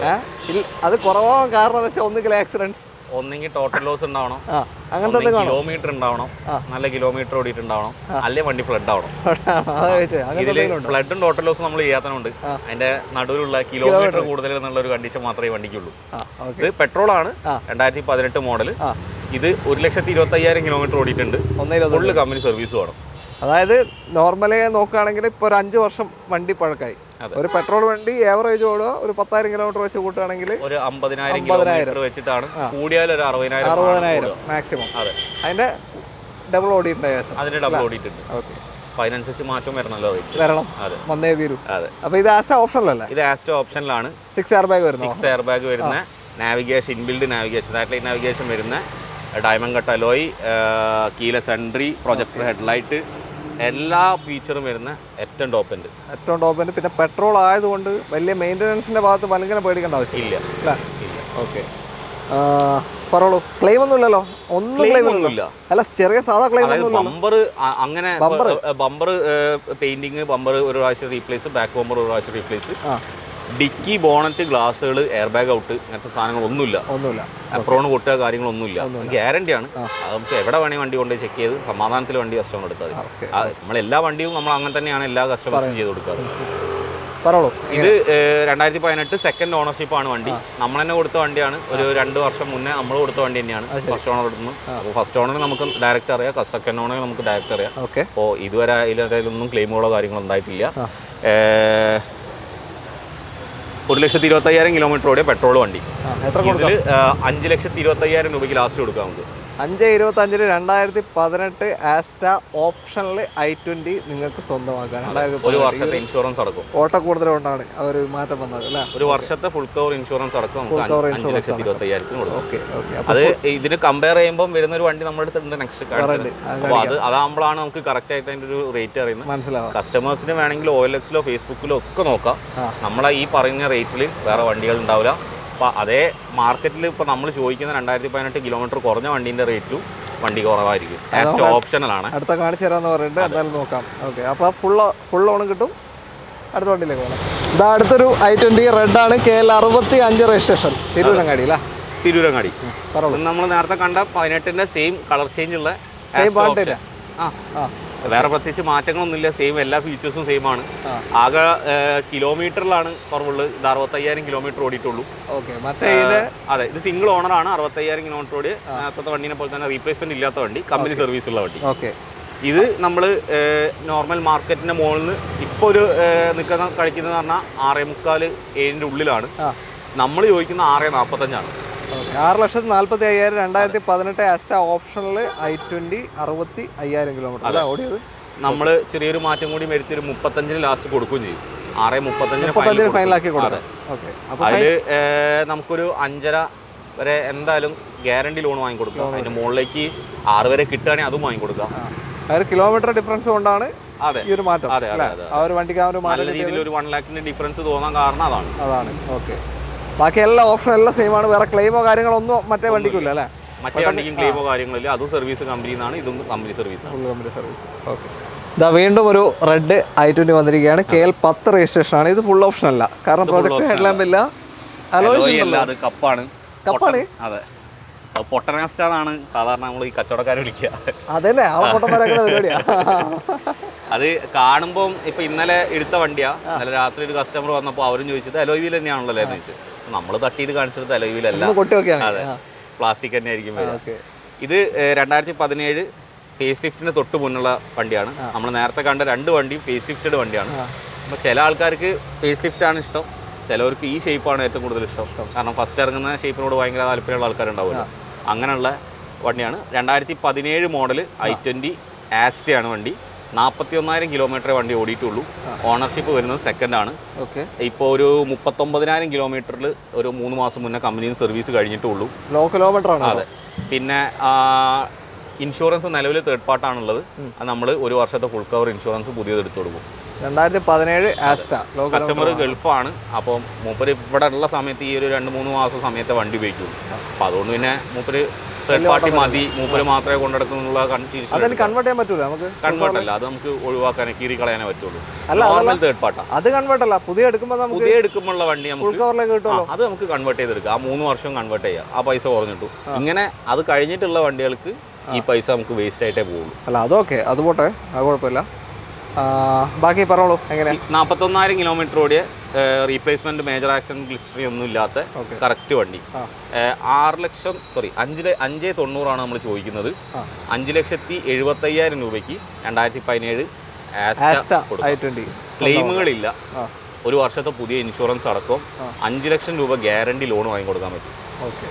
അത് കുറവാൻ കാരണം എന്ന് വെച്ചാൽ ഒന്നുകിൽ ആക്സിഡൻസ്, ഒന്നെങ്കിൽ ടോട്ടൽ ലോസ് ഉണ്ടാവണം, അങ്ങനത്തെ കിലോമീറ്റർ ഉണ്ടാവണം, നല്ല കിലോമീറ്റർ ഓടിയിട്ടുണ്ടാവണം, അല്ലെങ്കിൽ വണ്ടി ഫ്ലഡ് ആവണം. ഫ്ലഡും ടോട്ടൽ ലോസും നമ്മൾ ചെയ്യാത്തതുകൊണ്ട് അതിന്റെ നടുവിലുള്ള കിലോമീറ്റർ കൂടുതൽ എന്നുള്ള ഒരു കണ്ടീഷൻ മാത്രമേ വണ്ടിക്കുള്ളൂ. ഇത് പെട്രോൾ ആണ്, 2018 മോഡൽ. ഇത് 1,25,000 കിലോമീറ്റർ ഓടിയിട്ടുണ്ട്. ഫുള്ള് കമ്പനി സർവീസ് വേണം. അതായത് നോർമലി നോക്കുകയാണെങ്കിൽ ഇപ്പോൾ ഒരു 5 വർഷം വണ്ടി പഴക്കമായി. ഒരു പെട്രോൾ വണ്ടി ഏവറേജ് ഓടുക ഒരു 10,000 കിലോമീറ്റർ വെച്ച് കൂട്ടുകയാണെങ്കിൽ ഒരു 50,000 കിലോമീറ്റർ വെച്ചിട്ടാണ്, കൂടിയാൽ ഒരു 60,000 മാക്സിമം. അതിന്റെ ഡബിൾ ഓടിയിട്ടുണ്ട്. അതിന്റെ ഡബിൾ ഓടിയിട്ടുണ്ട്. ഓക്കെ, അപ്പൊ അതിനനുസരിച്ച് മാറ്റം വരണമല്ലോ. വരണം, വന്നേ തീരും. അതെ, അപ്പൊ ഇത് ആസ്റ്റ ഓപ്ഷനിലല്ലേ? ഇത് ആസ്റ്റ ഓപ്ഷനിലാണ്. 6 എയർ ബാഗ് വരുന്നത്. 6 എയർ ബാഗ് വരുന്ന navigation, inbuilt navigation, satellite navigation വരുന്ന, diamond cut alloy, keyless entry, projector headlight, എല്ലാ ഫീച്ചറും വരുന്ന ഏറ്റവും ടോപ്പ് എൻഡ്. പിന്നെ പെട്രോൾ ആയതുകൊണ്ട് വലിയ മെയിൻ്റനൻസിന്റെ ഭാഗത്ത് ഭയങ്കര പേടിക്കേണ്ട ആവശ്യമില്ല. ഓക്കെ, പറഞ്ഞോളൂ. ക്ലെയിം ഒന്നും ഇല്ലല്ലോ? ഒന്നും ക്ലെയിം ഒന്നുമില്ല. അല്ല, ചെറിയ സാധാ ക്ലെയിം ഒന്നും. ബമ്പർ അങ്ങനെ ബമ്പർ പെയിന്റിങ്, ബമ്പർ ഒരു പ്രാവശ്യം റീപ്ലേസ്, ബാക്ക് ബമ്പർ ഒരു പ്രാവശ്യം റീപ്ലേസ്, ഡിക്കി, ബോണറ്റ്, ഗ്ലാസുകൾ, എയർ ബാഗ് ഔട്ട്, അങ്ങനത്തെ സാധനങ്ങളൊന്നുമില്ല. അപ്രോണ് പൊട്ടുക കാര്യങ്ങളൊന്നുമില്ല. ഗ്യാരണ്ടിയാണ്. അത് നമുക്ക് എവിടെ വേണമെങ്കിൽ വണ്ടി കൊണ്ടുപോയി ചെക്ക് ചെയ്ത് സമാധാനത്തിൽ വണ്ടി കസ്റ്റമർ എടുത്താൽ മതി. നമ്മളെല്ലാ വണ്ടിയും നമ്മൾ അങ്ങനെ തന്നെയാണ് എല്ലാ കസ്റ്റമേഴ്സും ചെയ്ത് കൊടുക്കാറ്. ഇത് 2018 സെക്കൻഡ് ഓണർഷിപ്പ് ആണ് വണ്ടി. നമ്മൾ തന്നെ കൊടുത്ത വണ്ടിയാണ്. ഒരു 2 വർഷം മുന്നേ നമ്മൾ കൊടുത്ത വണ്ടി തന്നെയാണ് ഫസ്റ്റ് ഓണർ എടുക്കുന്നത്. അപ്പോൾ ഫസ്റ്റ് ഓണർ നമുക്ക് ഡയറക്റ്റ് അറിയാം, സെക്കൻഡ് ഓണർ നമുക്ക് ഡയറക്റ്റ് അറിയാം. അപ്പോൾ ഇതുവരെ ഇതിലൊന്നും ക്ലെയിമുകളോ കാര്യങ്ങളോ ഉണ്ടായിട്ടില്ല. 1,25,000 കിലോമീറ്റർ ഓടിയ പെട്രോൾ വണ്ടി. ഇതിൽ 5,25,000 രൂപയ്ക്ക് ലാസ്റ്റ് കൊടുക്കാം നമുക്ക്. 5,25,000 2018 ആസ്റ്റ ഓപ്ഷനിൽ i20 നിങ്ങൾക്ക് സ്വന്തമാക്കാം. ഒരു വർഷത്തെ ഇൻഷുറൻസ് അടക്കും. ഓട്ട കൂടുതലുകൊണ്ടാണ് അവർ മാറ്റം വന്നത് അല്ലേ? ഒരു വർഷത്തെ ഫുൾ കവർ ഇൻഷുറൻസ് അടക്കം നമുക്ക് 5,25,000 കൊടുക്കും. അത് ഇതിന് കമ്പയർ ചെയ്യുമ്പോൾ വരുന്ന ഒരു വണ്ടി നമ്മുടെ അടുത്തുണ്ട് നെക്സ്റ്റ് കാണിച്ചത്. അപ്പോൾ അതാകുമ്പോഴാണ് നമുക്ക് കറക്റ്റ് ആയിട്ട് അതിൻ്റെ ഒരു റേറ്റ് അറിയുന്നത്. മനസ്സിലാവും. കസ്റ്റമേഴ്സിന് വേണമെങ്കിൽ OLX-ലോ ഫേസ്ബുക്കിലോ ഒക്കെ നോക്കാം. നമ്മളെ ഈ പറയുന്ന റേറ്റിൽ വേറെ വണ്ടികൾ ഉണ്ടാവില്ല. അപ്പോൾ അതേ മാർക്കറ്റിൽ ഇപ്പോൾ നമ്മൾ ചോദിക്കുന്ന 2018 കിലോമീറ്റർ കുറഞ്ഞ വണ്ടീൻ്റെ റേറ്റും വണ്ടി കുറവായിരിക്കും. ഓപ്ഷനലാണ്. അടുത്ത കാണിച്ചു തരാമെന്ന് പറഞ്ഞിട്ട് എന്തായാലും നോക്കാം. ഓക്കെ, അപ്പോൾ ഫുൾ ഓൺ കിട്ടും. അടുത്ത വണ്ടിയിലേക്ക് പോകണം. ഇതാ അടുത്തൊരു i20 റെഡ് ആണ്, KL65 രജിസ്ട്രേഷൻ, തിരൂരങ്ങാടി അല്ലേ? തിരൂരങ്ങാടി. നമ്മൾ നേരത്തെ കണ്ട 18ന്റെ സെയിം കളർ ചേഞ്ച് ഉള്ള വേറെ പ്രത്യേകിച്ച് മാറ്റങ്ങളൊന്നുമില്ല. സെയിം എല്ലാ ഫീച്ചേഴ്സും സെയിം ആണ്. ആകെ കിലോമീറ്ററിലാണ് കുറവുള്ളത്. ഇത് 65,000 കിലോമീറ്റർ ഓടിയിട്ടുള്ളൂ. അതെ, ഇത് സിംഗിൾ ഓണറാണ്. 65,000 കിലോമീറ്റർ ഓടി. നേരത്തെ വണ്ടീനെ പോലെ തന്നെ റീപ്ലേസ്മെന്റ് ഇല്ലാത്ത വണ്ടി, കമ്പനി സർവീസ് ഉള്ള വണ്ടി. ഇത് നമ്മൾ നോർമൽ മാർക്കറ്റിന്റെ മുകളിൽ നിന്ന് ഇപ്പോൾ ഒരു കഴിക്കുന്നത് പറഞ്ഞാൽ 6,45,000 ഉള്ളിലാണ്. നമ്മൾ ചോദിക്കുന്ന 6,45,000 6,45,000 2018 ആസ്റ്റ ഓപ്ഷനിൽ i20 65,000 കിലോമീറ്റർ അല്ല ഓടിയത്. നമ്മൾ ചെറിയൊരു മാറ്റം കൂടി വരുത്തി 35 ലാസ്റ്റ് കൊടുക്കുകയും ചെയ്യും. 6,35 ഫൈനലാക്കി കൊടുക്കാം. അതിൽ നമുക്കൊരു 5.5 വരെ എന്തായാലും ഗ്യാരണ്ടി ലോൺ വാങ്ങിക്കൊടുക്കാം. അതിന്റെ മുകളിലേക്ക് 6 വരെ കിട്ടുകയാണെങ്കിൽ അതും വാങ്ങിക്കൊടുക്കാം. കിലോമീറ്റർ ഡിഫറൻസ് കൊണ്ടാണ് ഈ ഒരു മാറ്റം. നല്ല രീതിയിൽ ഒരു 1 lakhന്റെ ഡിഫറൻസ് തോന്നാൻ കാരണം അതാണ്. ഓക്കെ, ബാക്കി എല്ലാ ഓപ്ഷനും എല്ലാം സെയിം ആണ്. വേറെ ക്ലെയിമോ കാര്യങ്ങളൊന്നും മറ്റേ വണ്ടിക്കില്ല അല്ലേ? മറ്റേ വണ്ടിക്കും ക്ലെയിമോ കാര്യങ്ങളില്ല. അതും സർവീസ് കമ്പനിയിൽ നിന്നാണ്, ഇതും കമ്പനി സർവീസ്. ഓക്കെ, ഇതാ വീണ്ടും ഒരു റെഡ് i20 വന്നിരിക്കുകയാണ്. KL10 രജിസ്ട്രേഷൻ ആണ്. ഇത് ഫുൾ ഓപ്ഷൻ അല്ല, കാരണം പ്രൊജക്ടർ ഹെഡ്ലാമ്പ് ഇല്ല, അലോയ് ഇല്ല, അത് കപ്പാണ്. അതെ, പൊട്ടനാസ്റ്റാണ് സാധാരണ നമ്മൾ ഈ കച്ചവടക്കാരെ വിളിക്കുക. അതല്ലേ പരിപാടിയാ. അത് കാണുമ്പോൾ ഇപ്പൊ ഇന്നലെ എടുത്ത വണ്ടിയാ. ഇന്നലെ രാത്രി ഒരു കസ്റ്റമർ വന്നപ്പോൾ അവരും ചോദിച്ചത് അലോയ് വീൽ തന്നെയാണല്ലോ എന്ന് ചോദിച്ചു. നമ്മൾ തട്ടിയിട്ട് കാണിച്ചെടുത്ത് അലോയ് വീലല്ല, അതെ, പ്ലാസ്റ്റിക് തന്നെ ആയിരിക്കും. ഇത് 2017 ഫേസ് ലിഫ്റ്റിന് തൊട്ട് മുന്നുള്ള വണ്ടിയാണ്. നമ്മൾ നേരത്തെ കണ്ട 2 വണ്ടിയും ഫേസ് ലിഫ്റ്റഡ് വണ്ടിയാണ്. അപ്പോൾ ചില ആൾക്കാർക്ക് ഫേസ് ലിഫ്റ്റാണ് ഇഷ്ടം, ചിലവർക്ക് ഈ ഷേപ്പാണ് ഏറ്റവും കൂടുതൽ ഇഷ്ടം. കാരണം ഫസ്റ്റ് ഇറങ്ങുന്ന ഷേപ്പിനോട് ഭയങ്കര താല്പര്യമുള്ള ആൾക്കാരുണ്ടാവുമല്ലോ. അങ്ങനെയുള്ള വണ്ടിയാണ്. 2017 മോഡൽ i20 ആസ്റ്റയാണ് വണ്ടി. 41,000 കിലോമീറ്റർ വണ്ടി ഓടിയിട്ടുള്ളൂ. ഓണർഷിപ്പ് വരുന്നത് സെക്കൻഡ് ആണ്. ഇപ്പോൾ ഒരു 39,000 കിലോമീറ്ററിൽ ഒരു 3 മാസം മുന്നേ കമ്പനിയിൽ സർവീസ് കഴിഞ്ഞിട്ടുള്ളൂ. ലോ കിലോമീറ്റർ ആണ്. അതെ. പിന്നെ ഇൻഷുറൻസ് നിലവിൽ തേർഡ് പാർട്ടാണുള്ളത്. അത് നമ്മൾ 1 വർഷത്തെ ഫുൾ കവർ ഇൻഷുറൻസ് പുതിയത് എടുത്തു കൊടുക്കും. 2017 ആസ്റ്റ. കസ്റ്റമർ ഗൾഫാണ്. അപ്പം മൂപ്പര് ഇവിടെ ഉള്ള സമയത്ത് ഈ ഒരു 2-3 മാസം സമയത്തെ വണ്ടി ഉപയോഗിക്കുള്ളൂ. അപ്പം അതുകൊണ്ട് പിന്നെ മൂപ്പര് തേർഡ് പാർട്ടി മതി, മൂപ്പര് മാത്രമേ കൊണ്ടെടുക്കുന്നുള്ള കൺവേർട്ട് ചെയ്യാൻ പറ്റൂല. നമുക്ക് കൺവേർട്ട് അല്ല, അത് നമുക്ക് ഒഴിവാക്കാൻ കീറി കളയാനേ പറ്റുള്ളൂ. നോർമൽ തേർഡ് പാർട്ടാ. അത് കൺവേർട്ട് അല്ല, പുതിയ എടുക്കുമ്പോൾ വണ്ടി നമുക്ക് അത് നമുക്ക് കൺവേർട്ട് ചെയ്തെടുക്കാം. ആ 3 വർഷം കൺവേർട്ട് ചെയ്യാം. ആ പൈസ കുറഞ്ഞിട്ടു. ഇങ്ങനെ അത് കഴിഞ്ഞിട്ടുള്ള വണ്ടികൾക്ക് ഈ പൈസ നമുക്ക് വേസ്റ്റ് ആയിട്ടേ പോകുള്ളൂ. അല്ല അതൊക്കെ അത് പോട്ടെ, അത് കുഴപ്പമില്ല. ബാക്കി പറഞ്ഞോളൂ. എങ്ങനെ 41,000 കിലോമീറ്റർ ഓടിയ റീപ്ലേസ്മെന്റ് മേജർ ആക്സിഡന്റ് ഹിസ്റ്ററി ഒന്നും ഇല്ലാത്ത കറക്റ്റ് വണ്ടി. 5,90,000 നമ്മൾ ചോദിക്കുന്നത്. 5,70,75,000 രൂപയ്ക്ക് 2017 ആസ്റ്റ ക്ലെയിമുകളില്ല. 1 വർഷത്തെ പുതിയ ഇൻഷുറൻസ് അടക്കം 5 ലക്ഷം രൂപ ഗ്യാരണ്ടി ലോൺ വാങ്ങി കൊടുക്കാൻ പറ്റും. ഓക്കെ,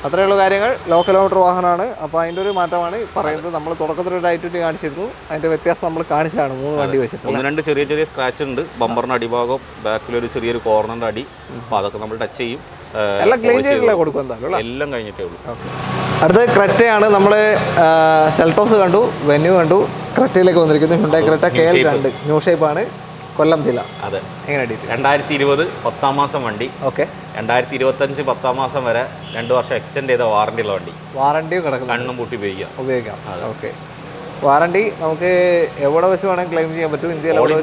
അത്രയുള്ള കാര്യങ്ങൾ. ലോ കിലോമീറ്റർ വാഹനമാണ്. അപ്പോൾ അതിൻ്റെ ഒരു മാറ്റമാണ് പറയുന്നത്. നമ്മൾ തുടക്കത്തിൽ ഒരു i20 കാണിച്ചിരുന്നു, അതിൻ്റെ വ്യത്യാസം നമ്മൾ കാണിച്ചതാണ് 3 വണ്ടി വെച്ചിട്ട്. 1-2 ചെറിയ സ്ക്രാച്ച് ഉണ്ട്. ബമ്പറിൻ്റെ അടിഭാഗം, ബാക്കിലൊരു ചെറിയൊരു കോർണറിൻ്റെ അടി. അപ്പോൾ അതൊക്കെ നമ്മൾ ടച്ച് ചെയ്യും. എല്ലാം ക്ലീൻ ചെയ്തില്ല കൊടുക്കും എന്തായാലും. എല്ലാം കഴിഞ്ഞിട്ടേ ഉള്ളൂ. അടുത്തത് ക്രെറ്റയാണ്. നമ്മൾ സെൽട്ടോസ് കണ്ടു, വെന്യൂ കണ്ടു, ക്രെറ്റയിലേക്ക് വന്നിരിക്കുന്നു. ഹ്യുണ്ടായി ക്രെറ്റ KL2 ന്യൂ ഷേപ്പാണ്, കൊല്ലം ജില്ല. അതെ. എങ്ങനെ 2020 10-ാം മാസം വണ്ടി. ഓക്കെ. 2025 10-ാം മാസം വരെ 2 വർഷം എക്സ്റ്റെൻഡ് ചെയ്ത വാറണ്ടി ഉള്ള വണ്ടി. വാറണ്ടിയും കിടക്കും, കണ്ണും പൂട്ടി ഉപയോഗിക്കാം. ഓക്കെ. വാറണ്ടി നമുക്ക് എവിടെ വെച്ച് വേണമെങ്കിൽ ക്ലെയിം ചെയ്യാൻ പറ്റും. ഇന്ത്യയിൽ എവിടെ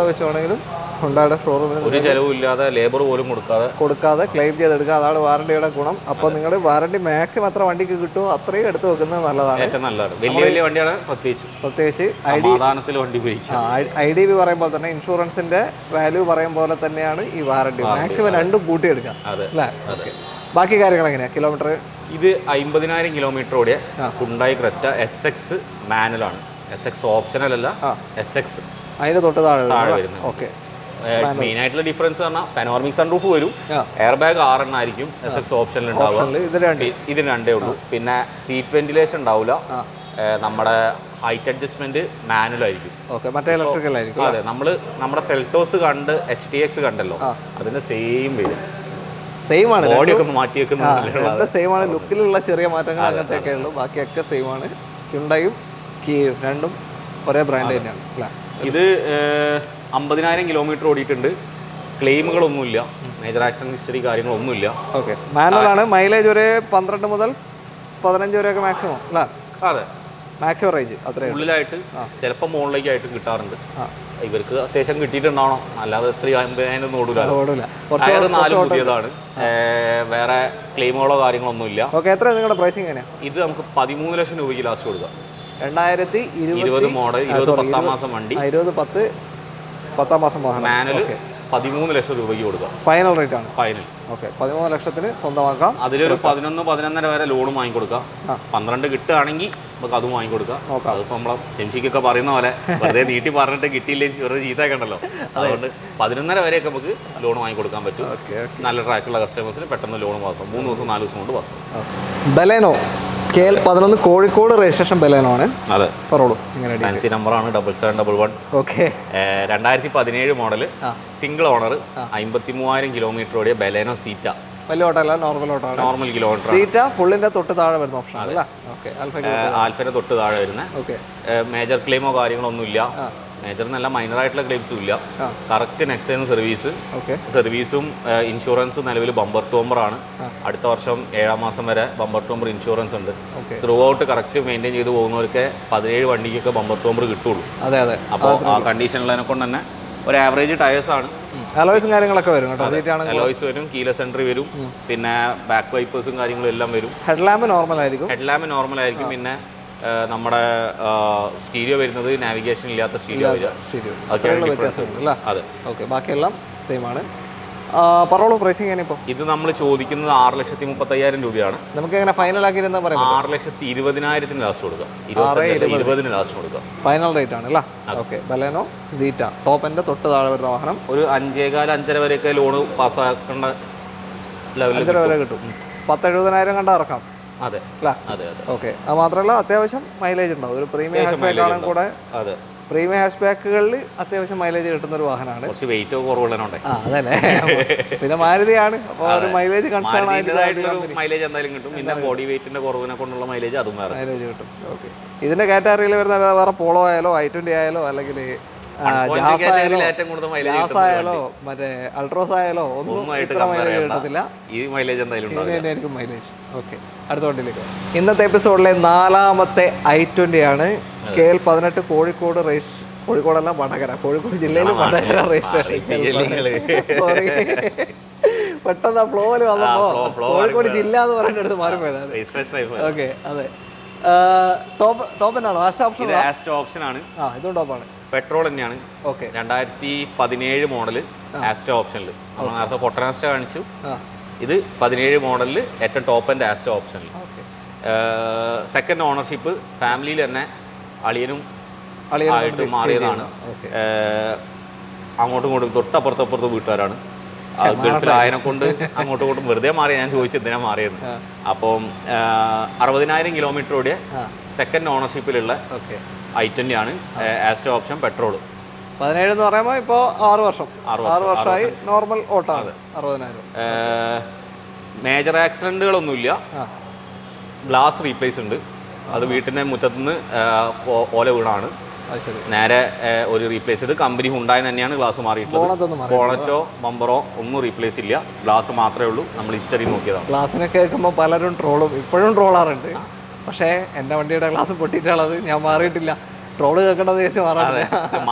വെച്ച് വേണമെങ്കിലും ഹുണ്ടായുടെ ഷോറൂമിൽ ഒരു ചെലവില്ലാതെ ലേബർ പോലും കൊടുക്കാതെ ക്ലെയിം ചെയ്തെടുക്കുക. അതാണ് വാറണ്ടിയുടെ ഗുണം. അപ്പോൾ നിങ്ങൾ വാറണ്ടി മാക്സിമം എത്ര വണ്ടിക്ക് കിട്ടുമോ അത്രയും എടുത്ത് വെക്കുന്നത് നല്ലതാണ്. ഏറ്റവും നല്ലതാണ്. വലിയ വണ്ടിയാണ് പ്രത്യേകിച്ച് IDV പറയുമ്പോൾ തന്നെ ഇൻഷുറൻസിന്റെ വാല്യൂ പറയും പോലെ തന്നെയാണ് ഈ വാറണ്ടി. മാക്സിമം 2 കൂട്ടിയെടുക്കാം അല്ലേ? ബാക്കി കാര്യങ്ങൾ എങ്ങനെയാണ്? കിലോമീറ്റർ ഇത് 50,000 കിലോമീറ്റർ ഓടിയ Hyundai Creta SX മാനുവലാണ്. SX optional അല്ല, SX അതിന് തൊട്ട് താഴെ വരുന്നത്. ഓക്കെ. മെയിൻ ആയിട്ടുള്ള ഡിഫറൻസ് പറഞ്ഞാൽ പനോർമിക് സൺറൂഫ് വരും. എയർ ബാഗ് 6 ആയിരിക്കും SX ഓപ്ഷനിൽ ഉണ്ടാവുക. ഇതിന് 2 ഉള്ളൂ. പിന്നെ സീറ്റ് വെന്റിലേഷൻ ഉണ്ടാവില്ല. നമ്മുടെ ഹൈറ്റ് അഡ്ജസ്റ്റ്മെന്റ് മാനുവൽ ആയിരിക്കും. അതെ, നമ്മുടെ സെൽട്ടോസ് കണ്ട് HTX കണ്ടല്ലോ, അതിന്റെ സെയിം വരും. സെയിം ആണ്. ബോഡിയൊക്കെ മാറ്റി വെക്കുന്നത് സെയിം ആണ്. ലുക്കിലുള്ള ചെറിയ മാറ്റങ്ങൾ അങ്ങനത്തെയൊക്കെ ഉള്ളൂ. ബാക്കിയൊക്കെ സെയിം ആണ്. ഹ്യുണ്ടായും കിയയും രണ്ടും ഒരേ ബ്രാൻഡ് തന്നെയാണ് അല്ലേ? ഇത് 50,000 കിലോമീറ്റർ ഓടിയിട്ടുണ്ട്. ക്ലെയിമുകളൊന്നുമില്ല, മേജർ ആക്സിഡന്റ് ഹിസ്റ്ററി കാര്യങ്ങളൊന്നുമില്ല. ഓക്കെ. മാനുവലാണ്. മൈലേജ് ഒരു 12 മുതൽ 15 വരെയൊക്കെ മാക്സിമം അല്ലേ? അതെ, മാക്സിമം റേഞ്ച് അത്രയും ഉള്ളിലായിട്ട്, ചിലപ്പോൾ മുകളിലേക്കായിട്ട് കിട്ടാറുണ്ട്. ഇവർക്ക് അത്യാവശ്യം കിട്ടിയിട്ടുണ്ടാവണം, അല്ലാതെ 50,000 ഒന്നും ഓടൂല. 4 പുതിയതാണ്. വേറെ ക്ലെയിമുകളോ കാര്യങ്ങളൊന്നും ഇല്ല. ഓക്കെ. എത്ര നിങ്ങളുടെ പ്രൈസിങ് എങ്ങനെയാണ്? ഇത് നമുക്ക് 13 ലക്ഷം രൂപയ്ക്ക് ലാസ്റ്റ് കൊടുക്കാം. 2020 മോഡൽ, 10-ാം മാസം വണ്ടി, 10-ാം മാസം മാനുവൽ, 13 ലക്ഷം രൂപയ്ക്ക് കൊടുക്കാം. ഫൈനൽ റേറ്റ് ആണ്. ഫൈനൽ. ഓക്കെ. 13 ലക്ഷത്തിന് സ്വന്തമാക്കാം. അതിലൊരു 11-11.5 വരെ ലോണും വാങ്ങിക്കൊടുക്കാം. 12 കിട്ടുകയാണെങ്കിൽ നമുക്ക് അതും വാങ്ങിക്കൊടുക്കാം. അതിപ്പോൾ നമ്മളെ ജംഷിക്കൊക്കെ പറയുന്ന പോലെ വെറുതെ നീട്ടി പറഞ്ഞിട്ട് കിട്ടിയില്ലെങ്കിൽ വെറുതെ ചീത്തയാക്കണ്ടല്ലോ. അതുകൊണ്ട് 11.5 വരെയൊക്കെ നമുക്ക് ലോൺ വാങ്ങിക്കൊടുക്കാൻ പറ്റും. നല്ല ട്രാക്കുള്ള കസ്റ്റമേഴ്സിന് പെട്ടെന്ന് ലോൺ പാസ്സാവും. 3 ദിവസം 4 ദിവസം കൊണ്ട് പാസ്സാവും. Baleno KL11 Kozhikode registration Baleno ആണ്. അതെ, പറോളൂ. ഫാൻസി നമ്പറാണ് 7711. Okay. 2017 model, single owner, 53,000 kilometre ഓടിയ ബലേനോ സീറ്റ. വലിയ ഓട്ടോ അല്ല, നോർമൽ കിലോമീറ്റർ. സീറ്റ ഫുള്ളിന്റെ തൊട്ട് താഴെ വരുന്ന ഓപ്ഷൻ അല്ല. ആൽഫയുടെ തൊട്ട് താഴെ വരുന്ന. മേജർ ക്ലെയിമോ കാര്യങ്ങളൊന്നും ഇല്ല. മേജർ എന്നല്ല, മൈനർ ആയിട്ടുള്ള ക്ലെയിംസും ഇല്ല. കറക്റ്റ് നെക്സ്റ്റ് സർവീസും ഇൻഷുറൻസ് നിലവിൽ ബമ്പർ ടു ബമ്പർ ആണ്. അടുത്ത വർഷം 7-ാം മാസം വരെ ബമ്പർ ടു ബമ്പർ ഇൻഷുറൻസ് ഉണ്ട്. ത്രൂ ഔട്ട് കറക്റ്റ് മെയിൻറ്റെയിൻ ചെയ്ത് പോകുന്നവർക്ക് 17 വണ്ടിക്കൊക്കെ ബമ്പർ ടു ബമ്പർ കിട്ടുള്ളൂ. അപ്പോൾ ആ കണ്ടീഷനിലെ കൊണ്ട് തന്നെ ഒരു ആവറേജ് ടയേഴ്സ് ആണ്. അലോയ്സും കാര്യങ്ങളൊക്കെ വരും കേട്ടോ. അലോയ്സ് വരും, കീലെസ് എൻട്രി വരും, പിന്നെ ബാക്ക് വൈപ്പേഴ്സും കാര്യങ്ങളും എല്ലാം വരും. ഹെഡ്ലാമ്പ് നോർമൽ ആയിരിക്കും. പിന്നെ നമ്മുടെ സ്റ്റീരിയോ വരുന്നത് നാവിഗേഷൻ ഇല്ലാത്ത സ്റ്റീരിയോ വരിക. അതെ. ഓക്കെ. ബാക്കിയെല്ലാം സെയിം ആണ്. പറഞ്ഞോളൂ പ്രൈസിങ് ഞാനിപ്പോൾ. ഇത് നമ്മൾ ചോദിക്കുന്നത് 6,35,000 രൂപയാണ്. നമുക്ക് എങ്ങനെ ഫൈനൽ ആക്കി എന്താ പറയാം? 6,20,000 ലാസ്റ്റ് കൊടുക്കാം. 20,000 ലാസ്റ്റ് കൊടുക്കാം. ഫൈനൽ റേറ്റ് ആണ് അല്ലേ? ഓക്കെ. ബലേനോ സീറ്റ ടോപ്പിന്റെ തൊട്ട് താഴെ വരുന്ന വാഹനം. ഒരു 5,15,5 വരെയൊക്കെ ലോണ് പാസ്സാക്കേണ്ട ലെവലിൽ 5 വരെ കിട്ടും. 10,70,000 കണ്ട ഇറക്കാം. അതെ അല്ലേ? അതെ അതെ. ഓക്കെ. അത് മാത്രമല്ല അത്യാവശ്യം മൈലേജ് ഉണ്ടാവും. ഒരു പ്രീമിയം ഹാഷ് ബാക്ക് ആണെങ്കിൽ കൂടെ അതെ പ്രീമിയം ഹാഷ് ബാക്കുകളിൽ അത്യാവശ്യം മൈലേജ് കിട്ടുന്ന ഒരു വാഹനമാണ്. കുറച്ച് വെയിറ്റ് കുറവുള്ളതുകൊണ്ട് അതല്ലേ. പിന്നെ മാരുതിയാണ്, അപ്പോൾ ഒരു മൈലേജ് കൺസേൺ മൈലേജ് എന്തായാലും കിട്ടും. പിന്നെ ബോഡി വെയിറ്റിന്റെ കുറവിനെ കൊണ്ടുള്ള മൈലേജ് അതും വേറെ മൈലേജ് കിട്ടും. ഓക്കെ. ഇതിന്റെ കാറ്റഗറിയിൽ വരുന്ന വേറെ പോളോ ആയാലോ i20 ആയാലോ അല്ലെങ്കിൽ ആയാലോ മറ്റേ അൾട്രോസ് ആയാലോ ഒന്നും മൈലേജ് കിട്ടത്തില്ല. ഈ മൈലേജ് എന്തായാലും മൈലേജ്. ഓക്കെ. അടുത്ത വണ്ടിയിലേക്ക്. ഇന്നത്തെ എപ്പിസോഡിലെ 4ാമത്തെ i20 ആണ്. KL 18 കോഴിക്കോട് കോഴിക്കോടല്ല വടകര, കോഴിക്കോട് ജില്ലയിൽ വടകര രജിസ്ട്രേഷൻ. സോറി, പെട്ടെന്ന് ഫ്ലോയില് വന്നപ്പോ കോഴിക്കോട് ജില്ല എന്ന് പറഞ്ഞിട്ട് മാറിപ്പോയതാണ്. ഓക്കെ. അതെ. ടോപ്പ് എന്നാണോ? ലാസ്റ്റ് ഓപ്ഷൻ ആണ്. ഇതും ടോപ്പാണ്. പെട്രോൾ തന്നെയാണ്. ഓക്കെ. 2017 മോഡല് ആസ്റ്റ ഓപ്ഷനിൽ. നമ്മൾ നേരത്തെ പൊട്ടനാസ്റ്റ കാണിച്ചു. ഇത് 17 മോഡലിൽ ഏറ്റവും ടോപ്പ് ആൻഡ് ആസ്റ്റ ഓപ്ഷനിൽ. സെക്കൻഡ് ഓണർഷിപ്പ് ഫാമിലിയിൽ തന്നെ അളിയനും ആയിട്ട് മാറിയതാണ്. അങ്ങോട്ടും ഇങ്ങോട്ടും തൊട്ടപ്പുറത്തപ്പുറത്ത് വീട്ടുകാരാണ്. ഗൾഫിലായതിനെ കൊണ്ട് അങ്ങോട്ടും ഇങ്ങോട്ടും വെറുതെ മാറിയ. ഞാൻ ചോദിച്ചു എന്തിനാ മാറിയെന്ന്. അപ്പം 60,000 കിലോമീറ്റർ ഓടിയ സെക്കൻഡ് ഓണർഷിപ്പിലുള്ള i20 ആണ്. Asta option petrol. 17 എന്ന് പറയുമ്പോൾ ഇപ്പോൾ 6 വർഷമായി നോർമൽ ഓട്ടാണ്. 60,000. മേജർ ആക്സിഡന്റുകളൊന്നുമില്ല. ഗ്ലാസ് റീപ്ലേസ് ഉണ്ട്. അത് വീട്ടിൻ്റെ മുറ്റത്തുനിന്ന് ഓല വീണാണ്. നേരെ ഒരു റീപ്ലേസ് ചെയ്ത് കമ്പനി ഉണ്ടായി തന്നെയാണ് ഗ്ലാസ് മാറിയിട്ടുള്ളത്. ബോണറ്റോ ബമ്പറോ ഒന്നും റീപ്ലേസ് ഇല്ല. ഗ്ലാസ് മാത്രമേ ഉള്ളൂ. നമ്മൾ ഹിസ്റ്ററി നോക്കിയതാണ്. ഗ്ലാസിനെ കേൾക്കുമ്പോൾ പലരും ട്രോളും, ഇപ്പോഴും ട്രോളാറുണ്ട്. പക്ഷേ എൻ്റെ വണ്ടിയുടെ ഗ്ലാസ് പൊട്ടിയിട്ടുള്ളത് ഞാൻ മാറിയിട്ടില്ല. ട്രോള് കേൾക്കേണ്ടത്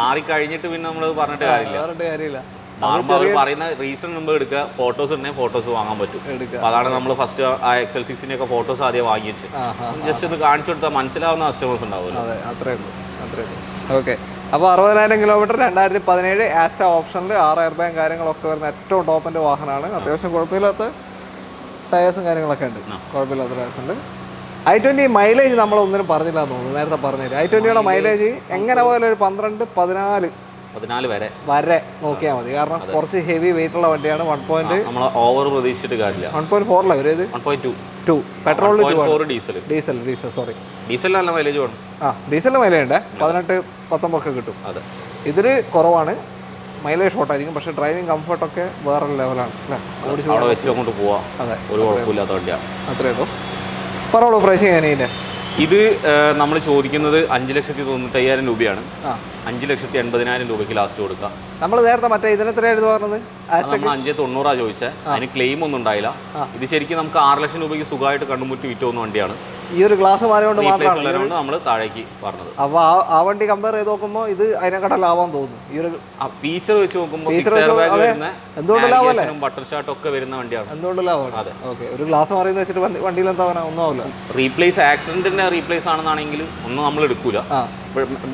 മാറിക്കഴിഞ്ഞിട്ട് പിന്നെ നമ്മൾ പറഞ്ഞിട്ട് കാര്യമില്ല. പറയുന്ന റീസൺ മുമ്പ് എടുക്കുക. ഫോട്ടോസ് ഉണ്ടെങ്കിൽ ഫോട്ടോസ് വാങ്ങാൻ പറ്റും. അതാണ് നമ്മൾ ഫസ്റ്റ് ആ XL6 ഒക്കെ ഫോട്ടോസ് ആദ്യം വാങ്ങിച്ച് ജസ്റ്റ് ഒന്ന് കാണിച്ചു കൊടുത്താൽ മനസ്സിലാവുന്ന കസ്റ്റമേഴ്സ് ഉണ്ടാവില്ല. അത്രേ ഉള്ളൂ. ഓക്കെ. അപ്പോൾ 60,000 കിലോമീറ്റർ 2017 ആസ്റ്റ ഓപ്ഷനിൽ 6 എയർ ബാഗ് കാര്യങ്ങളൊക്കെ വരുന്ന ഏറ്റവും ടോപ്പിൻ്റെ വാഹനമാണ്. അത്യാവശ്യം കുഴപ്പമില്ലാത്ത ടയേഴ്സും കാര്യങ്ങളൊക്കെ ഉണ്ട്. കുഴപ്പമില്ലാത്ത ടയേഴ്സ് ഉണ്ട്. i20 മൈലേജ് നമ്മളൊന്നിനും പറഞ്ഞില്ല എന്ന് തോന്നുന്നു. നേരത്തെ പറഞ്ഞില്ല. i20യുടെ മൈലേജ് എങ്ങനെ പോയാലും ഒരു 12-14 വരെ നോക്കിയാൽ മതി. കാരണം കുറച്ച് ഹെവി വെയിറ്റ് ഉള്ള വണ്ടിയാണ്. 1.4 ഒരു 1.2 പെട്രോളിൽ ഡീസൽ സോറി ഡീസൽ നല്ല മൈലേജ് വേണം. ഡീസലിന് മൈലേജ് ഉണ്ട്. 18-19 ഒക്കെ കിട്ടും. അതെ. ഇതിൽ കുറവാണ്, മൈലേജ് ഷോർട്ടായിരിക്കും. പക്ഷേ ഡ്രൈവിംഗ് കംഫർട്ടൊക്കെ വേറെ ലെവലാണ്. അവിടെ വെച്ച് അങ്ങോട്ട് പോവാം. അതെ, ഒരു കുഴപ്പമില്ലാത്ത വണ്ടിയാണ്. അത്രേ ഉള്ളൂ. പറഞ്ഞോളൂ പ്രൈസിങ് എങ്ങനെയുണ്ട്? ഇത് നമ്മൾ ചോദിക്കുന്നത് 5,95,000 രൂപയാണ്. 5,80,000 രൂപയ്ക്ക് ലാസ്റ്റ് കൊടുക്കാം. നമ്മൾ നേരത്തെ മറ്റേ ഇതിനെത്രയായിരുന്നു പറഞ്ഞത്? നമ്മൾ 5,90,000 ചോദിച്ചത്. അതിന് ക്ലെയിം ഒന്നും ഉണ്ടായില്ല. ഇത് ശരിക്കും നമുക്ക് 6 ലക്ഷം രൂപയ്ക്ക് സുഖമായിട്ട് കണ്ടുമുറ്റി വിറ്റുന്ന വണ്ടിയാണ്. ഈ ഒരു ഗ്ലാസ് മാറിയോണ്ട് നമ്മൾ താഴേക്ക് പറഞ്ഞത്. അപ്പോൾ ആ വണ്ടി കമ്പയർ ചെയ്ത് നോക്കുമ്പോൾ ഇത് അതിനെക്കാട്ടും ലാഭം തോന്നുന്നു. ഈ ഒരു ഫീച്ചർ വെച്ച് നോക്കുമ്പോൾ എന്തുകൊണ്ട് ലാഭമല്ലേ? ബട്ടർ ഷാട്ട് ഒക്കെ വരുന്ന വണ്ടിയാണ്. എന്തുകൊണ്ട് ലാഭമാണ്? അതെ. ഓക്കെ. ഒരു ഗ്ലാസ് മാറിയെന്ന് വെച്ചിട്ട് വണ്ടിയിൽ എന്താ ഒന്നും ആവില്ല. റീപ്ലേസ് ആക്സിഡന്റിന്റെ റീപ്ലേസ് ആണെന്നാണെങ്കിൽ ഒന്നും നമ്മൾ എടുക്കൂല.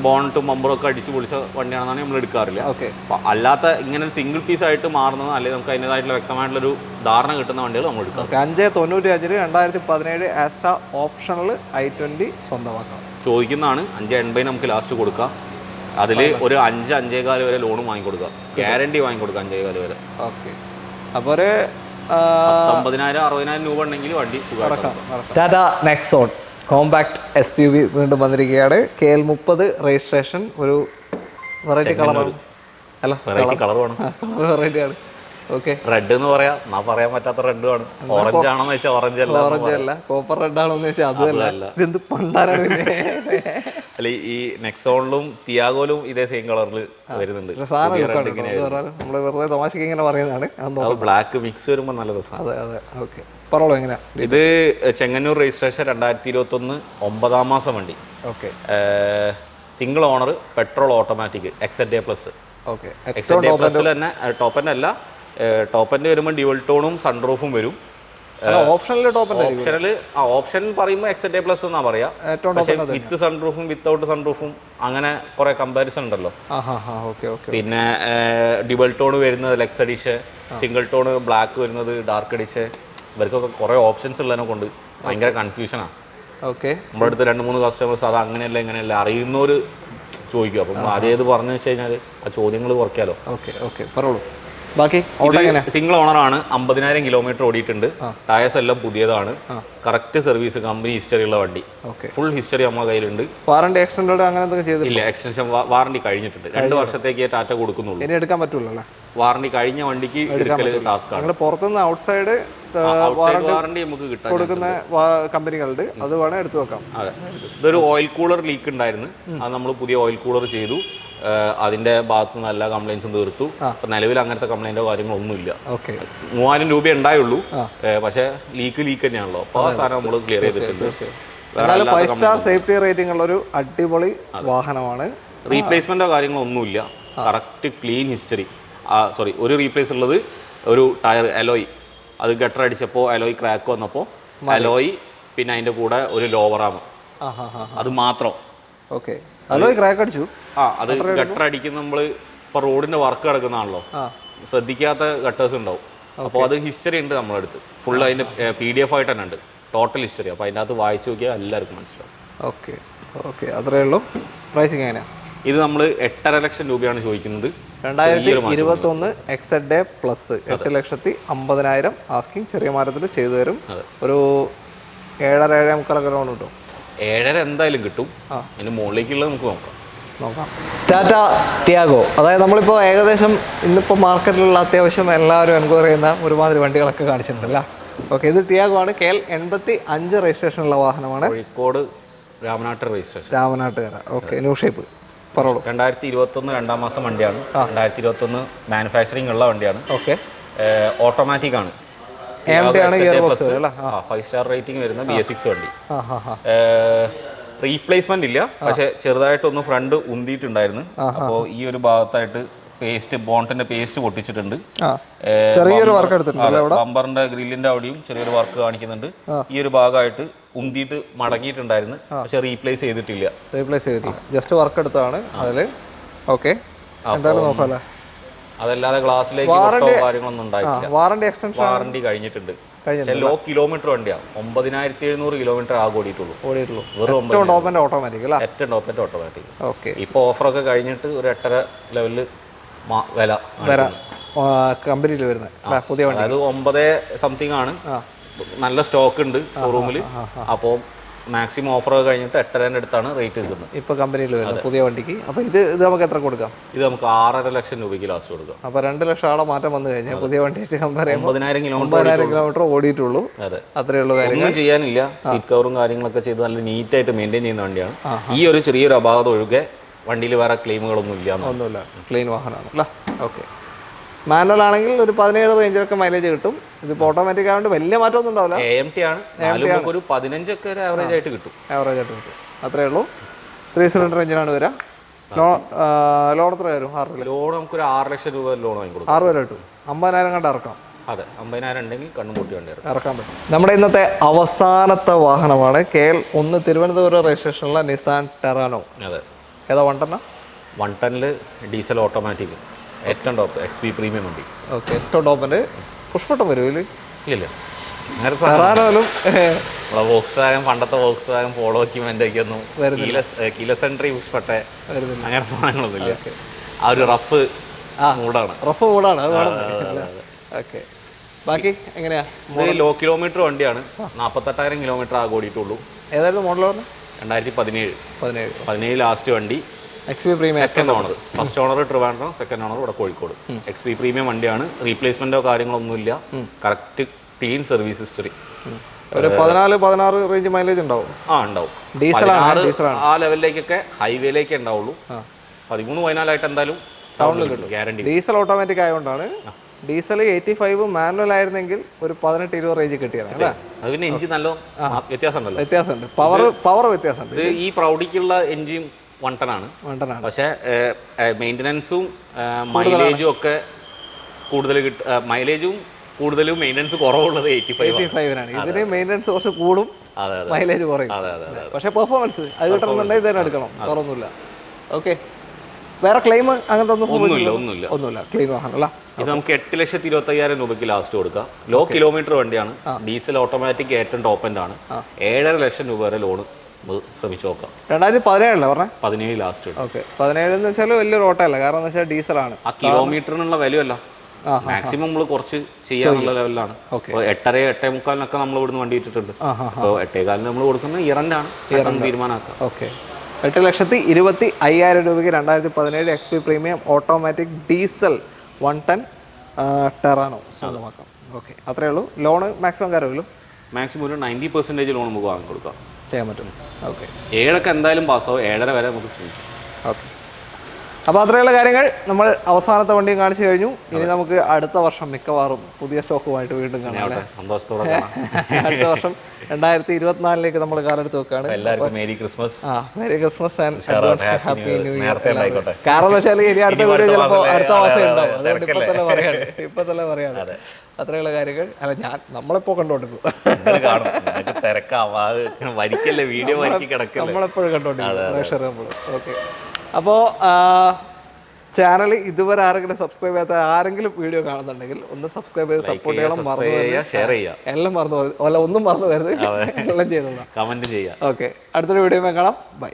ബോണറ്റും ബമ്പറും ഒക്കെ അടിച്ച് പൊളിച്ച വണ്ടിയാണെന്നാണ് നമ്മൾ എടുക്കാറില്ല. അല്ലാത്ത ഇങ്ങനെ സിംഗിൾ പീസ് ആയിട്ട് മാറുന്നത്, അല്ലെങ്കിൽ നമുക്ക് അതിൻ്റെതായിട്ടുള്ള വ്യക്തമായിട്ടുള്ളൊരു ധാരണ കിട്ടുന്ന വണ്ടികൾ നമ്മൾ എടുക്കാം. 5,95,000 2017 ആസ്റ്റ ഓപ്ഷനിൽ i20 സ്വന്തമാക്കാം. ചോദിക്കുന്നതാണ്. 5,80,000 നമുക്ക് ലാസ്റ്റ് കൊടുക്കാം. അതിൽ ഒരു 5-5.25 വരെ ലോണും വാങ്ങിക്കൊടുക്കാം. ഗ്യാരണ്ടി വാങ്ങിക്കൊടുക്കാം 5.25 വരെ. ഓക്കെ. അപ്പോൾ ഒരു 50,000-60,000 രൂപ ഉണ്ടെങ്കിൽ വണ്ടി ടാറ്റ നെക്സോൺ കോമ്പാക്ട് SUV വീണ്ടും വന്നിരിക്കുകയാണ്. KL 30 registration. ഒരു വെറൈറ്റി കളറാണ്. അല്ല, വെറൈറ്റി കളർ വേണം. വെറൈറ്റി ആണ്. ഓക്കെ. റെഡ് എന്ന് പറയാം പറയാൻ പറ്റാത്ത റെഡ് ആണ്. ഓറഞ്ച് ആണെന്ന് വെച്ചാൽ ഓറഞ്ച് അല്ല, കോപ്പർ റെഡ് ആണോന്ന് വെച്ചാൽ അതുമല്ല. ഇതെന്ത് പണ്ടാരാണ്. അല്ല, ഈ നെക്സോണിലും തിയാഗോയിലും ഇതേ സെയിം കളറിൽ വരുന്നുണ്ട്. നമ്മള് വെറുതെ തമാശക്ക് ഇങ്ങനെ പറയുന്നതാണ്. ബ്ലാക്ക് മിക്സ് വരുമ്പോൾ നല്ല രസമാണ്. അതെ അതെ. ഓക്കെ. പറഞ്ഞോളൂ എങ്ങനെയാ? ഇത് ചെങ്ങന്നൂർ രജിസ്ട്രേഷൻ 2021 9ാം മാസം വണ്ടി. Okay. Single owner, petrol automatic, XLA plus. Okay. XLA പ്ലസിൽ തന്നെ ടോപ്പ് എൻഡ് അല്ല, ടോപ്പ് എൻഡ് വരുമ്പോൾ ഡ്യുവൽ ടോണും സൺറൂഫും വരും. ഓപ്ഷനിൽ ടോപ്പ് ഓപ്ഷൻ പറയുമ്പോൾ XZA+ എന്നാ പറയാ. പക്ഷേ വിത്ത് സൺറൂഫും വിത്തൗട്ട് സൺറൂഫും അങ്ങനെ കുറെ കമ്പാരിസൺ ഉണ്ടല്ലോ. പിന്നെ ഡ്യുവൽ ടോൺ വരുന്നത് ലെക്സ് എഡിഷൻ, സിംഗിൾ ടോൺ ബ്ലാക്ക് വരുന്നത് ഡാർക്ക് എഡിഷൻ. ഇവർക്കൊക്കെ കുറെ ഓപ്ഷൻസ് ഉള്ളതിനെ കൊണ്ട് ഭയങ്കര കൺഫ്യൂഷനാണ്. നമ്മുടെ അടുത്ത് 2-3 കസ്റ്റമേഴ്സ് അത് അങ്ങനെയല്ല ഇങ്ങനെയല്ല അറിയുന്നവർ ചോദിക്കും. അപ്പം അതേത് പറഞ്ഞു വെച്ച് കഴിഞ്ഞാൽ ആ ചോദ്യങ്ങൾ കുറയ്ക്കാലോ. പറഞ്ഞോളൂ. ബാക്കി സിംഗിൾ ഓണറാണ്, 50,000 കിലോമീറ്റർ ഓടിയിട്ടുണ്ട്, ടയേഴ്സ് എല്ലാം പുതിയതാണ്, കറക്റ്റ് സർവീസ്, കമ്പനി ഹിസ്റ്ററി ഉള്ള വണ്ടി, ഫുൾ ഹിസ്റ്ററി നമ്മുടെ കയ്യിലുണ്ട്. വാറണ്ടി എക്സ്റ്റൻഡ് അങ്ങനെ എന്തൊക്കെ ചെയ്തില്ല? ഇല്ല, എക്സ്റ്റൻഷൻ വാറണ്ടി കഴിഞ്ഞിട്ടുണ്ട്. 2 വർഷത്തേക്ക് ടാറ്റ കൊടുക്കുന്നുള്ളൂ. ഇനി എടുക്കാൻ പറ്റൂലല്ലേ? വാറണ്ടി കഴിഞ്ഞ വണ്ടിക്ക് ടാസ്ക് ആണ്. പുറത്തുനിന്ന് ഔട്ട്സൈഡ് വാറണ്ടി നമുക്ക് കിട്ടാൻ കൊടുക്കുന്ന കമ്പനികളുണ്ട്, അത് വേണേൽ എടുത്തു വെക്കാം. അതെ, ഇതൊരു ഓയിൽ കൂളർ ലീക്ക് ഉണ്ടായിരുന്നു, അത് നമ്മൾ പുതിയ ഓയിൽ കൂളർ ചെയ്തു. അതിന്റെ ഭാഗത്ത് നിന്ന് എല്ലാ കംപ്ലൈൻസും തീർത്തു. നിലവിൽ അങ്ങനത്തെ കംപ്ലൈന്റോ കാര്യങ്ങളോ ഒന്നുമില്ല. 3000 രൂപ ഉണ്ടായുള്ളൂ, പക്ഷെ ലീക്ക് തന്നെയാണല്ലോ. അപ്പോൾ ആ സാധനം നമ്മൾ ക്ലിയർ ചെയ്തിട്ടുണ്ട്. 5 സ്റ്റാർ സേഫ്റ്റി റേറ്റിംഗ് ഉള്ള ഒരു അടിപൊളി വാഹനമാണ്. റീപ്ലേസ്മെന്റോ കാര്യങ്ങളോ ഒന്നുമില്ല, കറക്റ്റ് ക്ലീൻ ഹിസ്റ്ററി. ഒരു റീപ്ലേസ് ഉള്ളത് ഒരു ടയർ അലോയ്, അത് ഗട്ടർ അടിച്ചപ്പോൾ അലോയ് ക്രാക്ക് വന്നപ്പോൾ അലോയ്, പിന്നെ അതിന്റെ കൂടെ ഒരു ലോവർ ആം, അത് മാത്രം. അലോയ് ക്രാക്ക് അടിച്ചു. അത് ഗട്ടർ അടിക്കുന്ന നമ്മൾ ഇപ്പോൾ റോഡിന്റെ വർക്ക് കിടക്കുന്നതാണല്ലോ, ശ്രദ്ധിക്കാത്ത ഗട്ടേഴ്സ് ഉണ്ടാവും. അപ്പോൾ അത് ഹിസ്റ്ററി ഉണ്ട് നമ്മുടെ അടുത്ത്, ഫുൾ അതിന്റെ PDF ആയിട്ട് തന്നെ ഉണ്ട് ടോട്ടൽ ഹിസ്റ്ററി. അപ്പോൾ അതിൻ്റെ അകത്ത് വായിച്ചു നോക്കിയാൽ എല്ലാവർക്കും മനസ്സിലാവും. അത്രേ ഉള്ളൂ. പ്രൈസിങ് എങ്ങനെയാണ്? ഇത് നമ്മൾ 8.5 ലക്ഷം രൂപയാണ് ചോദിക്കുന്നത്. 2021 XZA+, 8,50,000 ആസ്കിങ്. ചെറിയ മാറ്റത്തിൽ ചെയ്തു തരും. ഒരു 7.5 ഗ്രൗണ്ട് കിട്ടും. 7.5 എന്തായാലും കിട്ടും. അതിന് മുകളിലേക്കുള്ളത് നമുക്ക് നോക്കാം. ടാറ്റ ടിയാഗോ, അതായത് നമ്മളിപ്പോൾ ഏകദേശം ഇന്നിപ്പോൾ മാർക്കറ്റിലുള്ള അത്യാവശ്യം എല്ലാവരും എൻക്വയറി ചെയ്യുന്ന ഒരുമാതിരി വണ്ടികളൊക്കെ കാണിച്ചിട്ടുണ്ടല്ലോ. ഇത് ടിയാഗോ ആണ്. KL 85 രജിസ്ട്രേഷനുള്ള വാഹനമാണ്. കോഴിക്കോട് രാമനാട്ട് രജിസ്ട്രേഷൻ. രാമനാട്ടുകര. New shape. പറഞ്ഞോളൂ. 2021 2ാം മാസം വണ്ടിയാണ്. 2021 മാനുഫാക്ചറിങ് ഉള്ള വണ്ടിയാണ്. ഓട്ടോമാറ്റിക് ആണ്. 5 സ്റ്റാർ റേറ്റിംഗ് വരുന്ന BS6 വണ്ടി. റീപ്ലേസ്മെന്റ് ഇല്ല, പക്ഷെ ചെറുതായിട്ടൊന്ന് ഫ്രണ്ട് ഉന്തിയിട്ടുണ്ടായിരുന്നു. അപ്പോൾ ഈ ഒരു ഭാഗത്തായിട്ട് ബോണ്ടിന്റെ പേസ്റ്റ് പൊട്ടിച്ചിട്ടുണ്ട്. ചെറിയൊരു വർക്ക് എടുത്തിട്ടുണ്ട്. ബമ്പറിന്റെ ഗ്രില്ലിന്റെ അവിടെയും ചെറിയൊരു വർക്ക് കാണിക്കുന്നുണ്ട്. ഈ ഒരു ഭാഗമായിട്ട് ഉന്തിയിട്ട് മടങ്ങിയിട്ടുണ്ടായിരുന്നു, പക്ഷെ റീപ്ലേസ് ചെയ്തിട്ടില്ല. ജസ്റ്റ് വർക്ക് എടുത്താണ് അതില്. എന്തായാലും നോക്കാമല്ലോ. അതല്ലാതെ ഗ്ലാസ്സിലേക്ക് കാര്യങ്ങളൊന്നും ഉണ്ടായിട്ടില്ല. വാറണ്ടി കഴിഞ്ഞിട്ടുണ്ട്. ലോ കിലോമീറ്റർ വണ്ടിയാണ്. 9,700 കിലോമീറ്റർ ആകെ ഓടിയിട്ടുള്ളൂ. ഓട്ടോമാറ്റിക്. ഇപ്പൊ ഓഫറൊക്കെ കഴിഞ്ഞിട്ട് ഒരു 8.5 ലെവലില് വില കമ്പനിയിൽ വരുന്നത് പുതിയ വണ്ടി. അത് 9 സംതിങ് ആണ്. നല്ല സ്റ്റോക്ക് ഉണ്ട് ഷോറൂമിൽ. അപ്പോൾ മാക്സിമം ഓഫറൊക്കെ കഴിഞ്ഞിട്ട് 8.5 അടുത്താണ് റേറ്റ് നിൽക്കുന്നത് ഇപ്പോൾ കമ്പനിയിൽ വരുന്നത് പുതിയ വണ്ടിക്ക്. അപ്പോൾ ഇത് നമുക്ക് എത്ര കൊടുക്കാം? ഇത് നമുക്ക് 6.5 ലക്ഷം രൂപയ്ക്ക് ലാസ്റ്റ് കൊടുക്കാം. അപ്പോൾ 2 ലക്ഷം ആളെ മാറ്റം വന്നു കഴിഞ്ഞാൽ പുതിയ വണ്ടി കമ്പയർ ചെയ്യുമ്പോൾ 9,000 കിലോമീറ്റർ ഓടിയിട്ടുള്ളൂ. അതെ, അത്രയേ ഉള്ളൂ. ഒന്നും ചെയ്യാനില്ല. സീറ്റ് കവറും കാര്യങ്ങളൊക്കെ ചെയ്ത് നല്ല നീറ്റായിട്ട് മെയിൻറ്റെയിൻ ചെയ്യുന്ന വണ്ടിയാണ്. ഈ ഒരു ചെറിയൊരു അപാകത ഒഴികെ വണ്ടിയിൽ വേറെ ക്ലെയിമുകളൊന്നും ഒന്നുമില്ല. ക്ലീൻ വാഹനമാണ് അല്ല. മാനുവൽ ആണെങ്കിൽ ഒരു 17 റേഞ്ചിലൊക്കെ മൈലേജ് കിട്ടും. ഇതിപ്പോൾ ഓട്ടോമാറ്റിക് ആയതുകൊണ്ട് വലിയ മാറ്റമൊന്നും ഉണ്ടാവില്ല. AMT ആണ്. ഒരു 15 ഒക്കെ ഒരു ആവറേജ് ആയിട്ട് കിട്ടും. അത്രേ ഉള്ളൂ. 3 സിലിണ്ടർ എഞ്ചിനാണ് വരിക. ലോൺ എത്ര വരും? ലോൺ നമുക്കൊരു 6 ലക്ഷം രൂപ ലോൺ വാങ്ങി കൊടുക്കും. 6 വരെ കിട്ടും. 50,000 കണ്ട് ഇറക്കാം. അതെ, 50,000 ഉണ്ടെങ്കിൽ കണ്ണുപൂട്ടി വണ്ടി ഇറക്കാൻ പറ്റും. നമ്മുടെ ഇന്നത്തെ അവസാനത്തെ വാഹനമാണ് KL 1 തിരുവനന്തപുരം രജിസ്ട്രേഷനുള്ള നിസാൻ ടെറാനോ. അതെ, ഏതാ 110 ഡീസൽ ഓട്ടോമാറ്റിക്, ഏറ്റവും ടോപ്പ് XP പ്രീമിയം വണ്ടി. ഏറ്റവും ടോപ്പിന്റെ പുഷ്പട്ടം വരും ഇല്ല. പണ്ടത്തെ വോക്സ് വാഗൻ പോളോ ഒക്കെ ഒന്നും കിലസെൻട്രി പുഷ്പട്ടെ അങ്ങനെ സാധനങ്ങളൊന്നും ഇല്ല. ആ ഒരു റഫ് മൂടാണ്. ബാക്കി എങ്ങനെയാ? ഇത് ലോ കിലോമീറ്റർ വണ്ടിയാണ്. 48,000 കിലോമീറ്റർ ആകെ ഓടിയിട്ടുള്ളൂ. ഏതായിരുന്നു മോഡൽ? 2017 ലാസ്റ്റ് വണ്ടി. Second owner. First owner Trivandrum, second owner ഇവിടെ കോഴിക്കോട്. XP പ്രീമിയം വണ്ടിയാണ്. റീപ്ലേസ്മെന്റോ കാര്യങ്ങളൊന്നുമില്ല. Correct clean service history. ഒരു 14-16 റേഞ്ച് മൈലേജ് ഉണ്ടാവും. ഉണ്ടാവും. 16 ആ ലെവലിലേക്കൊക്കെ ഹൈവേയിലേക്കേ ഉണ്ടാവുള്ളൂ. 13-14 ആയിട്ട് എന്തായാലും ടൗണിൽ കിട്ടും, ഗ്യാരണ്ടി. ഡീസൽ ഓട്ടോമാറ്റിക് ആയതുകൊണ്ടാണ്. ഡീസൽ 85 മാനുവൽ ആയിരുന്നെങ്കിൽ ഒരു 18-20 റേഞ്ച് കിട്ടിയാണ് അല്ലേ? അത് പിന്നെ എഞ്ചിൻ നല്ല വ്യത്യാസമുണ്ട്. പവർ വ്യത്യാസമുണ്ട്. ഇത് ഈ പ്രൗഡിക്കുള്ള എഞ്ചിൻ 110 ആണ്. പക്ഷേ മെയിൻ്റനൻസും മൈലേജും ഒക്കെ കൂടുതൽ മൈലേജും കൂടുതലും മെയിൻ്റനൻസ് കുറവുള്ളത് 85-നാണ്. ഇതിന് മെയിൻ്റനൻസ് കുറച്ച് കൂടും, അതെ മൈലേജ് കുറയും. പക്ഷേ പെർഫോമൻസ് അത് കിട്ടണമെന്നുണ്ടെങ്കിൽ തന്നെ എടുക്കണം, തുറന്നില്ല. ഓക്കെ, വേറെ ക്ലെയിം അങ്ങനത്തെ ഒന്നുമില്ല. ക്ലെയിം വാഹനമല്ല. ഇത് നമുക്ക് 8,25,000 രൂപയ്ക്ക് ലാസ്റ്റ് കൊടുക്കാം. ലോ കിലോമീറ്റർ വണ്ടിയാണ്, ഡീസൽ ഓട്ടോമാറ്റിക്, ഏറ്റവും ടോപ്പ് എൻഡ് ആണ്. 7.5 ലക്ഷം രൂപ വരെ ലോൺ ശ്രമിച്ചു നോക്കാം. 2017 പറഞ്ഞേ, 17 ലാസ്റ്റ്. ഓക്കെ, 17 എന്ന് വെച്ചാൽ വലിയൊരു ഓട്ടമല്ല, കാരണം എന്ന് വെച്ചാൽ ഡീസലാണ്. ആ കിലോമീറ്ററിനുള്ള വിലയല്ല, മാക്സിമം നമ്മൾ കുറച്ച് ചെയ്യാനുള്ള ലെവലിലാണ്. 8.5, 8.45 നമ്മൾ ഇവിടുന്ന് വണ്ടി ഇട്ടിട്ടുണ്ട്. അപ്പോൾ 8.15 നമ്മൾ കൊടുക്കുന്ന ഇയറിൻ്റാണ് തീരുമാനമാക്കാം. ഓക്കെ, 8,25,000 രൂപയ്ക്ക് 2017 XP premium automatic diesel 110 Terrano സ്വന്തമാക്കാം. ഓക്കെ, അത്രയേ ഉള്ളൂ. ലോണ് മാക്സിമം കാര്യമില്ല, മാക്സിമം ഒരു 90% ലോൺ നമുക്ക് വാങ്ങി കൊടുക്കാം, ചെയ്യാൻ പറ്റും. ഓക്കെ, 7 എന്തായാലും പാസ്സാവും, 7.5 വരെ നമുക്ക് ശ്രമിക്കാം. ഓക്കെ, അപ്പോൾ അത്രയുള്ള കാര്യങ്ങൾ നമ്മൾ അവസാനത്തെ വണ്ടിയും കാണിച്ചു കഴിഞ്ഞു. ഇനി നമുക്ക് അടുത്ത വർഷം മിക്കവാറും പുതിയ സ്റ്റോക്കുമായിട്ട് വീണ്ടും കാണാം. സന്തോഷത്തോടെ അടുത്ത വർഷം 2024 നമ്മൾ കാലെടുത്ത് വെക്കുകയാണ്. എല്ലാവർക്കും merry Christmas. Merry Christmas and advance happy new year. കാരണം എന്താ വെച്ചാൽ ഇനി അടുത്ത വീഡിയോ ചിലപ്പോൾ അടുത്ത മാസം ഉണ്ടാവും. അതുകൊണ്ട് ഇപ്പൊ തന്നെ പറയാണ് അത്രയുള്ള കാര്യങ്ങൾ. അല്ല, നമ്മളിപ്പോ കണ്ടോണ്ടിരിക്കും, നമ്മളെപ്പോഴും കണ്ടോണ്ടിരിക്കും. ഓക്കെ, അപ്പോൾ ചാനൽ ഇതുവരെ ആരെങ്കിലും സബ്സ്ക്രൈബ് ചെയ്യാത്ത ആരെങ്കിലും വീഡിയോ കാണുന്നുണ്ടെങ്കിൽ ഒന്ന് സബ്സ്ക്രൈബ് ചെയ്ത് സപ്പോർട്ട് ചെയ്യണം. എല്ലാം മറന്നു, അല്ല ഒന്നും മറന്നു വരുന്നത്, എല്ലാം ചെയ്തോളാം. കമന്റ് ചെയ്യാം. ഓക്കെ, അടുത്തൊരു വീഡിയോ കാണാം. ബൈ.